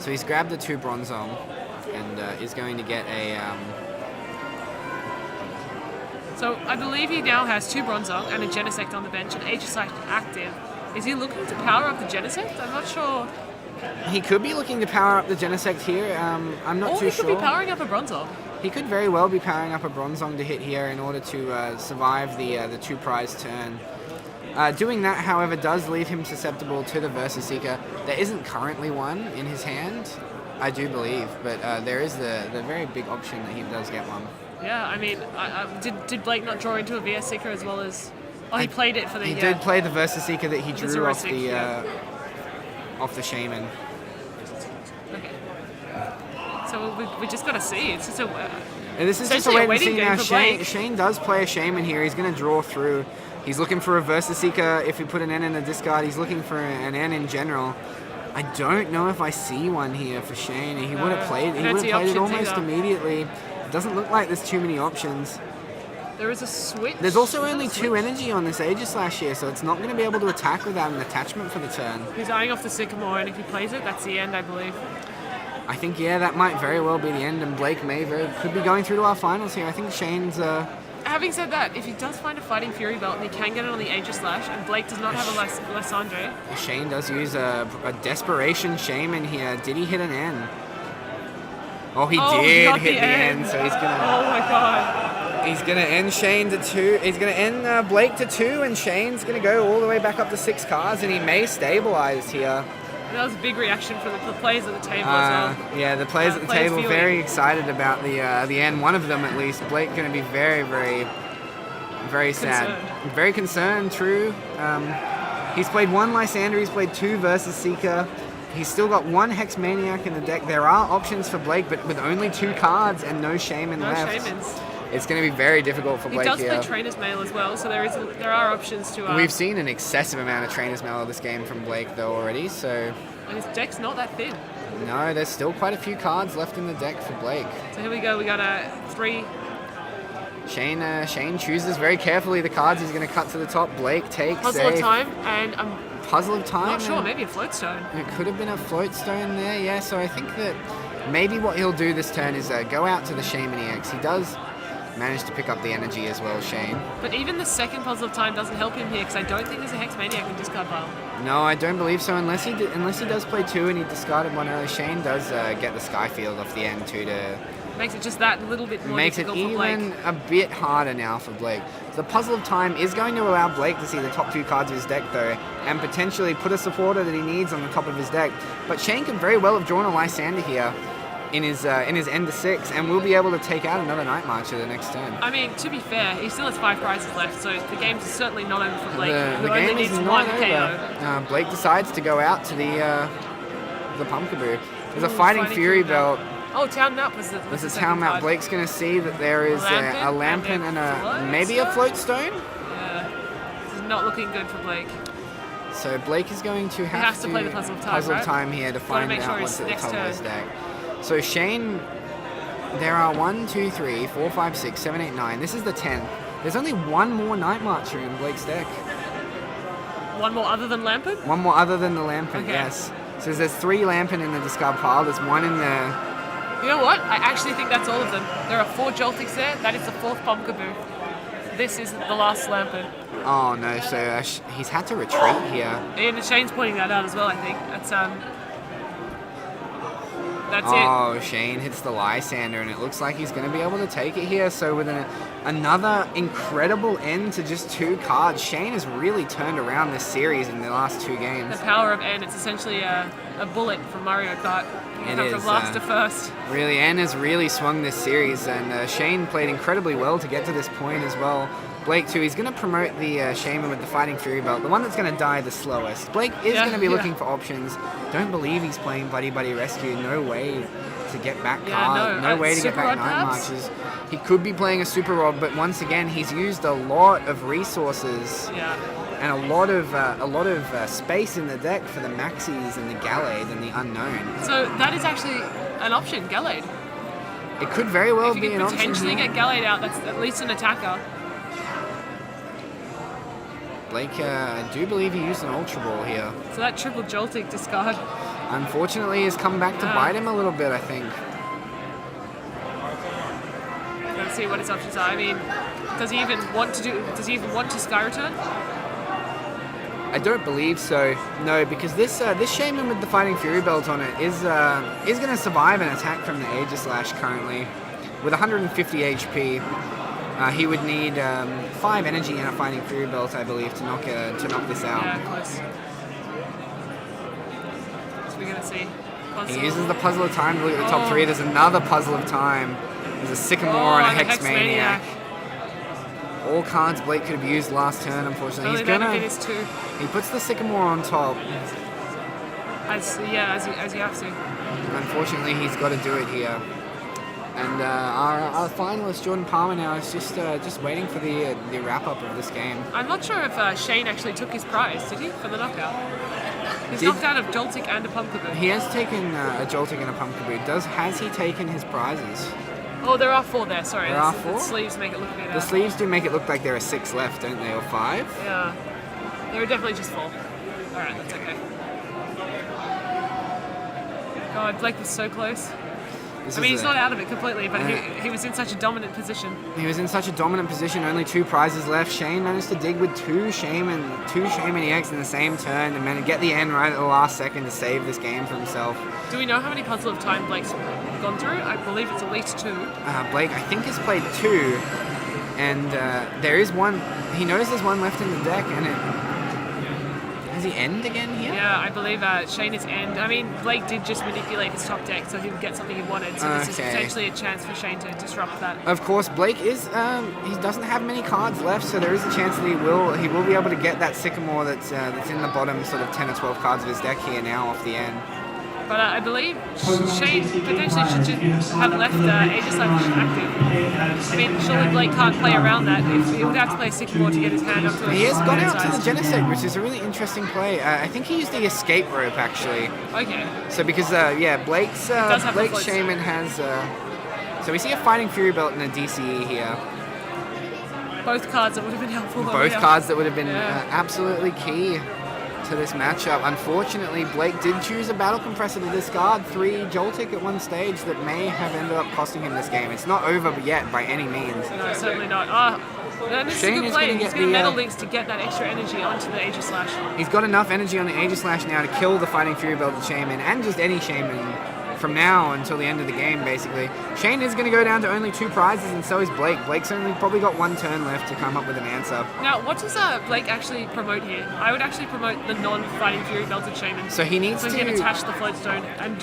So he's grabbed the 2 Bronzong and is going to get a. So I believe he now has 2 Bronzong and a Genesect on the bench and Aegislash active. Is he looking to power up the Genesect? I'm not sure. He could be looking to power up the Genesect here. I'm not Or too he could sure. be powering up a Bronzong. He could very well be powering up a Bronzong to hit here in order to survive the 2 prize turn. Doing that, however, does leave him susceptible to the Versus Seeker. There isn't currently one in his hand, I do believe, but there is the very big option that he does get one. Yeah, I mean, did Blake not draw into a VS Seeker as well as... Oh, he played it for the... He did play the Versus Seeker that he The drew off Zerosic, the yeah. off the Shaman. Okay. So we just got to see. It's just a... And this is just a Essentially a wait and waiting see game now. for Shane, Blake. Shane does play a Shaman here. He's going to draw through. He's looking for a Versus Seeker. If he put an N in the discard, he's looking for an N in general. I don't know if I see one here for Shane. He would have played. I He don't would see have played it options almost either. immediately. It doesn't look like there's too many options. There is a switch. There's also Is there only a 2 switch? energy on this Aegislash here, so it's not going to be able to attack without an attachment for the turn. He's eyeing off the Sycamore, and if he plays it, that's the end, I believe. I think, yeah, that might very well be the end, and Blake could be going through to our finals here. I think Shane's... Having said that, if he does find a Fighting Fury belt and he can get it on the Aegislash, and Blake does not have a Lysandre, Shane does use a Desperation Shaman here. Did he hit an N? Oh, he did got hit the N, end. so he's gonna Oh my god. end Shane to 2. He's gonna end Blake to 2, and Shane's gonna go all the way back up to 6 cards, and he may stabilize here. That was a big reaction from the players at the table as well. Yeah, the players at the players table feeling- very excited about the end. One of them at least. Blake gonna be very, very, very sad. Concerned. Very concerned. True. He's played 1 Lysander. He's played 2 Versus Seeker. He's still got 1 Hex Maniac in the deck. There are options for Blake, but with only 2 cards and no Shaman No left, Shamans. it's going to be very difficult for He Blake does here. play Trainer's Mail as well, so there are options to... We've seen an excessive amount of Trainer's Mail this game from Blake, though, already, so... And his deck's not that thin. No, there's still quite a few cards left in the deck for Blake. So here we go, we got a 3... Shane chooses very carefully the cards he's going to cut to the top. Blake takes Puzzle a of Time, and I'm Puzzle of Time. not sure, and maybe a Floatstone. It could have been a Floatstone there, yeah. So I think that maybe what he'll do this turn is go out to the Shaman EX. He does manage to pick up the energy as well, Shane. But even the second Puzzle of Time doesn't help him here, because I don't think there's a Hex Maniac in discard pile. No, I don't believe so. Unless he does play 2 and he discarded 1 early. Shane does get the Skyfield off the end too to... Makes it just that little bit more Makes it difficult for Blake. even a bit harder now for Blake. The Puzzle of Time is going to allow Blake to see the top 2 cards of his deck, though, and potentially put a supporter that he needs on the top of his deck. But Shane could very well have drawn a Lysander here in his end of 6, and will be able to take out another Night Marcher the next turn. I mean, to be fair, he still has 5 prizes left, so the game's certainly not over for Blake, The who only game is needs not 1 KO. Blake decides to go out to the Pumpkaboo. There's a Ooh, Fighting Fury belt. Oh, town map was the There's a second town map. card. Blake's going to see that there is a Lampin and maybe a float stone. Yeah. This is not looking good for Blake. So Blake is going to have has to play the puzzle of time, right? time here to find make out sure what's his at the next top of turn. his deck. So Shane, there are 1, 2, 3, 4, 5, 6, 7, 8, 9. This is the 10th. There's only one more Night Marcher in Blake's deck. One more other than Lampin? One more other than the Lampin, Okay. yes. So there's 3 Lampin in the discard pile. There's 1 in the... You know what? I actually think that's all of them. There are 4 Joltics there. That is the 4th Pumpkaboo. This is the last Lampin. Oh no, so he's had to retreat here. And Shane's pointing that out as well, I think. That's it. Oh, Shane hits the Lysander, and it looks like he's going to be able to take it here. So with another incredible end to just 2 cards, Shane has really turned around this series in the last 2 games. The power of N. It's essentially a bullet from Mario Kart. You It come is, from last to first. Really, N has really swung this series, and Shane played incredibly well to get to this point as well. Blake too, he's going to promote the Shaman with the Fighting Fury Belt, the one that's going to die the slowest. Blake is going to be looking for options. Don't believe he's playing Buddy Buddy Rescue. No way to get back card. No way to get Super back Rod Night perhaps? Marches. He could be playing a Super Rod, but once again, he's used a lot of resources Yeah. and a lot of space in the deck for the Maxis and the Gallade and the Unknown. So that is actually an option, Gallade. It could very well If you be can an option. potentially here. get Gallade out, that's at least an attacker. Blake, I do believe he used an Ultra Ball here. So that triple Joltik discard. Unfortunately, has come back to bite him a little bit, I think. Let's see what his options are. I mean, does he even want to Sky Return? I don't believe so. No, because this Shaman with the Fighting Fury Belt on it is going to survive an attack from the Aegislash currently. With 150 HP, he would need 5 energy and a Fighting Fury Belt, I believe, to knock this out. Yeah, close. So we're gonna see. He uses the Puzzle of Time to look at the top 3. There's another Puzzle of Time. There's a Sycamore and a and Hexmaniac. All cards Blake could have used last turn, unfortunately. Only He's gonna. benefit is 2. He puts the Sycamore on top. As you have to. Unfortunately, he's got to do it here. And our finalist Jordan Palmer now is just waiting for the wrap up of this game. I'm not sure if Shane actually took his prize, did he, for the knockout? He's knocked out of Joltik and a Pumpkaboo. He has taken a Joltik and a Pumpkaboo. Has he taken his prizes? Oh, there are 4 there. Sorry, There are the 4? sleeves make it look a bit. The sleeves do make it look like there are 6 left, don't they, or 5? Yeah, there are definitely just 4. All right, that's okay. God, Blake was so close. I mean, he's not out of it completely, but he was in such a dominant position. He was in such a dominant position, only 2 prizes left. Shane managed to dig with 2 Shaman EX in the same turn and managed to get the end right at the last second to save this game for himself. Do we know how many Puzzle of Time Blake's gone through? I believe it's at least 2. Blake, I think, has played 2, and there is one. He knows there's one left in the deck, and has he end again here? Yeah, I believe Shane is end. I mean, Blake did just manipulate his top deck so he would get something he wanted, so this is potentially a chance for Shane to disrupt that. Of course, Blake is he doesn't have many cards left, so there is a chance that he will be able to get that Sycamore that's in the bottom sort of 10 or 12 cards of his deck here now off the end. But I believe Shane potentially should just have left Aegislash active. I mean, surely Blake can't play around that. He would have to play Sycamore to get his hand up to it. He has gone out to the Genesect, which is a really interesting play. I think he used the Escape Rope, actually. Okay. So because, Blake's Shaman has... so we see a Fighting Fury Belt and a DCE here. Both cards that would have been helpful. Both cards that would have been absolutely key to this matchup. Unfortunately, Blake did choose a Battle Compressor to discard 3 Joltik at one stage that may have ended up costing him this game. It's not over yet by any means. No, certainly not. This is a good play. He's going to Metal Links to get that extra energy onto the Aegislash. He's got enough energy on the Aegislash now to kill the Fighting Fury Belted Shaman and just any Shaman from now until the end of the game, basically. Shane is going to go down to only 2 prizes, and so is Blake. Blake's only probably got 1 turn left to come up with an answer. Now, what does Blake actually promote here? I would actually promote the non-Fighting Fury Belted Shaman. So he needs so to... he can attach the Floatstone and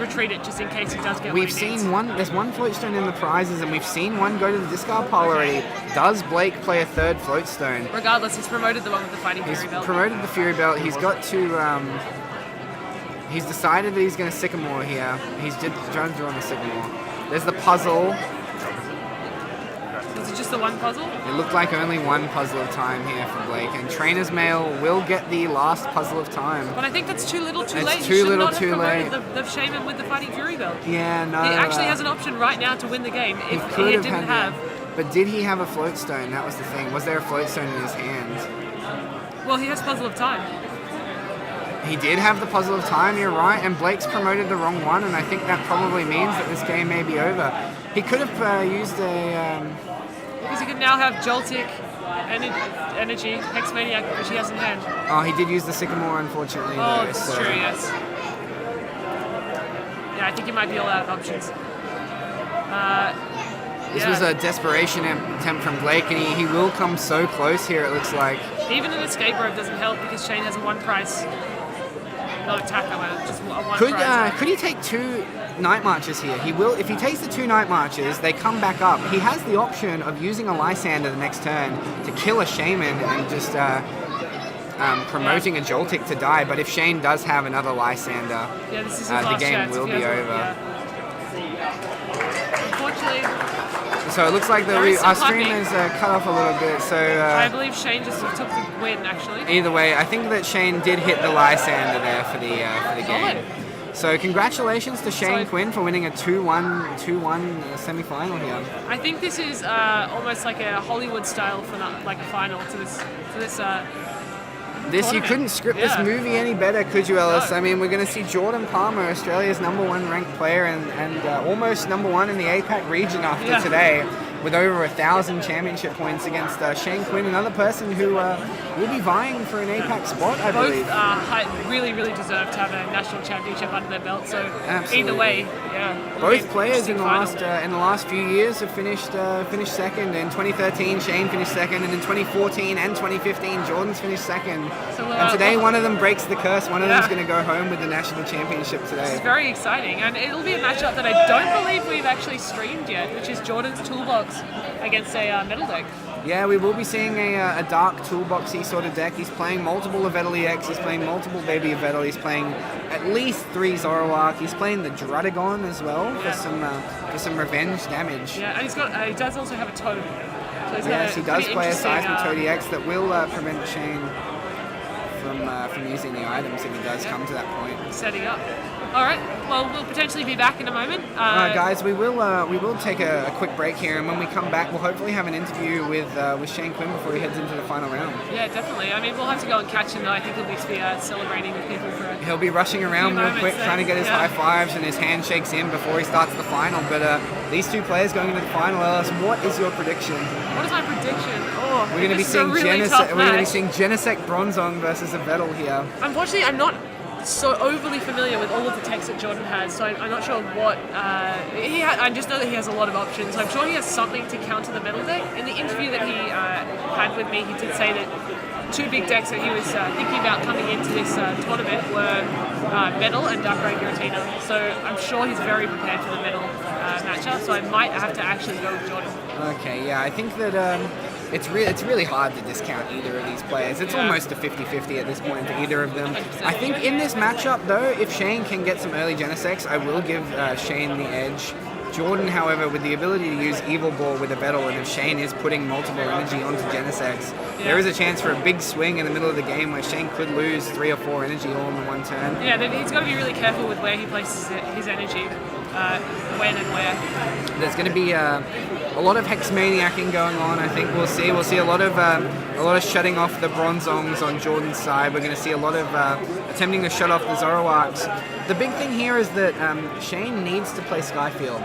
retreat it just in case he does get We've seen one... There's 1 Floatstone in the prizes, and we've seen 1 go to the discard pile already. Does Blake play a 3rd Floatstone? Regardless, he's promoted the one with the Fighting Fury Belt. He's promoted the Fury Belt. He's got to... He's decided that he's going to Sycamore here. He's just trying to draw on the Sycamore. There's the puzzle. Is it just the one puzzle? It looked like only one puzzle of time here for Blake, and Trainer's Mail will get the last puzzle of time. But I think that's too little too It's late. too You should little not too have late. promoted the Shaman with the Fighting Fury belt. Yeah, no. He actually has an option right now to win the game if he could didn't have. But did he have a float stone? That was the thing. Was there a float stone in his hand? Well, he has Puzzle of Time. He did have the puzzle of time, you're right, and Blake's promoted the wrong one, and I think that probably means that this game may be over. He could have used a... Because he can now have Joltik, Energy, Hexmaniac, which he has in hand. Oh, he did use the Sycamore, unfortunately. Oh, though, it's so- true, yes. Yeah, I think he might be all out of options. This Yeah. was a desperation attempt from Blake, and he will come so close here, it looks like. Even an escape rope doesn't help because Shane has a one price. Not attack, just a one Could price. could he take 2 Night Marches here? He will. If he takes the 2 Night Marches, they come back up. He has the option of using a Lysander the next turn to kill a Shaman and just promoting a Joltik to die. But if Shane does have another Lysander, Yeah, this is his the last game chance will if he be has one, over. yeah. Unfortunately, So it looks like There is our some stream clapping. is cut off a little bit. So I believe Shane just took the win, actually. either way, I think that Shane did hit the Lysander there for the game. So congratulations to Shane So- Quinn for winning a 2-1 semi-final here. I think this is almost like a Hollywood style for like a final to this This you tournament. couldn't script Yeah. this movie any better, could you, Ellis? No. I mean, we're going to see Jordan Palmer, Australia's #1 ranked player, and almost #1 in the APAC region after Yeah. today, with over 1,000 championship points against Shane Quinn, another person who will be vying for an APAC spot, I believe. Both really deserve to have a national championship under their belt. So Absolutely. either way, yeah. it'll be Both an players in the interesting last few years have finished second. In 2013, Shane finished second, and in 2014 and 2015, Jordan's finished second. So, and today, one of them breaks the curse. One of Yeah. them's going to go home with the national championship It's today. very exciting, and it'll be a matchup that I don't believe we've actually streamed yet, which is Jordan's Toolbox against a metal deck. Yeah, we will be seeing a dark toolboxy sort of deck. He's playing multiple Yveltal EX, he's playing multiple Baby Yveltal, he's playing at least 3 Zoroark, he's playing the Drudagon as well Yeah. for some revenge damage. Yeah, and he does also have a totem. So he's got Yes, he does pretty play a interesting, Seismitoad EX that will prevent Shane from using the items if he does come to that point. setting up. All right, well, we'll potentially be back in a moment. Alright guys, we will take a quick break here, and when we come back we'll hopefully have an interview with Shane Quinn before he heads into the final round. Yeah, definitely. I mean, we'll have to go and catch him, though. I think he'll be celebrating with people for He'll be rushing around Few real moments quick, there, trying to get his yeah. high fives and his handshakes in before he starts the final. But these two players going into the final, Ellis, what is your prediction? What is my prediction? Oh, We're going to be this is a seeing really tough match. Genesect Bronzong versus Yveltal here. Unfortunately, I'm not so overly familiar with all of the techs that Jordan has, so I'm not sure what I just know that he has a lot of options. I'm sure he has something to counter the metal deck. In the interview that he had with me, he did say that 2 big decks that he was thinking about coming into this tournament were Metal and Dark Ray Giratina. So I'm sure he's very prepared for the Metal matchup, so I might have to actually go with Jordan. Okay, yeah, I think that it's really hard to discount either of these players. It's Yeah. almost a 50-50 at this point to either of them. 100%. I think in this matchup, though, if Shane can get some early Genesects, I will give Shane the edge. Jordan, however, with the ability to use Evil Ball with a Yveltal, and if Shane is putting multiple energy onto Genesects, there is a chance for a big swing in the middle of the game where Shane could lose 3 or 4 energy all in one turn. Yeah, then he's got to be really careful with where he places his energy, when and where. There's going to be a lot of hex maniacing going on. I think we'll see a lot of shutting off the Bronzongs on Jordan's side. We're going to see a lot of attempting to shut off the Zoroarks. The big thing here is that Shane needs to play Skyfield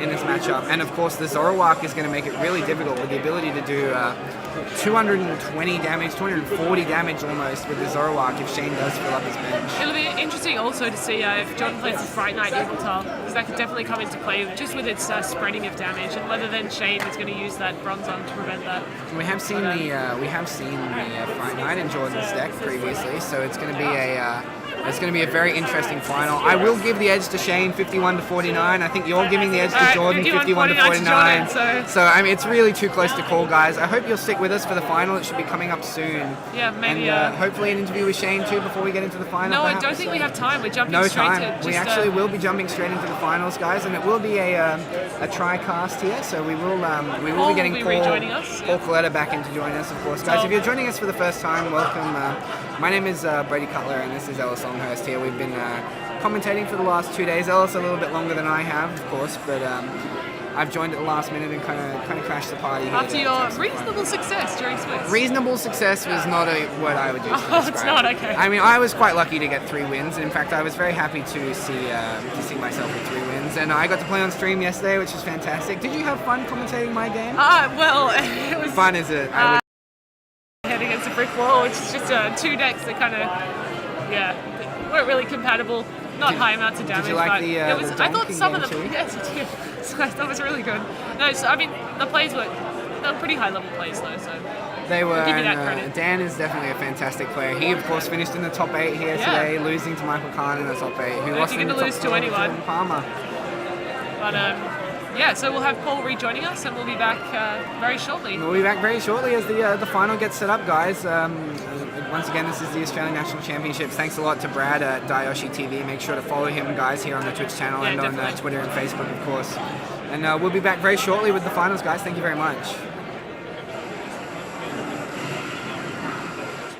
in this matchup, and of course the Zoroark is going to make it really difficult with the ability to do 220 damage, 240 damage almost with the Zoroark if Shane does fill up his bench. It'll be interesting also to see if Jordan plays his Fright Knight Yveltal, because that could definitely come into play just with its spreading of damage, and whether then Shane is going to use that Bronzong to prevent that. We have seen the Fright Knight in Jordan's deck previously, so it's going to be It's going to be a very interesting final. I will give the edge to Shane, 51-49. I think you're giving the edge to Jordan, 51-49. So I mean, it's really too close to call, guys. I hope you'll stick with us for the final. It should be coming up soon. Yeah, maybe. And hopefully an interview with Shane too before we get into the final. No, perhaps. I don't think we have time. We're jumping No straight time. to. We actually will be jumping straight into the finals, guys, and it will be a tri-cast here. So we will be getting will be rejoining us. Paul Cutler back in to join us, of course, guys. If you're joining us for the first time, welcome. My name is Bodhi Cutler, and this is Ellis Longhurst here. We've been commentating for the last 2 days. Ellis a little bit longer than I have, of course, but I've joined at the last minute and kind of crashed the party here. After your reasonable success during Swiss. Reasonable success was not a word I would use to describe. Oh, it's not, okay. I mean, I was quite lucky to get 3 wins. In fact, I was very happy to see myself with 3 wins. And I got to play on stream yesterday, which was fantastic. Did you have fun commentating my game? Well, it was Fun, is it? head against a brick wall, which is just 2 decks that kind of, weren't really compatible. Not high amounts of damage. Did you like but the it was, the I thought donking some of game them. too? Yes, I did. So that was really good. No, so I mean, the plays were pretty high level plays though. So They were. I'll give you that And, credit. Dan is definitely a fantastic player. He, of course, finished in the top 8 here today, losing to Michael Kahn in the top 8, who If lost you're in the gonna top lose to 4 anyone. Jordan Palmer. But so we'll have Paul rejoining us, and we'll be back very shortly. We'll be back very shortly as the final gets set up, guys. Once again, this is the Australian National Championships. Thanks a lot to Brad at Dayoshi TV. Make sure to follow him, guys, here on the Twitch channel and on definitely. Twitter and Facebook, of course. And we'll be back very shortly with the finals, guys. Thank you very much.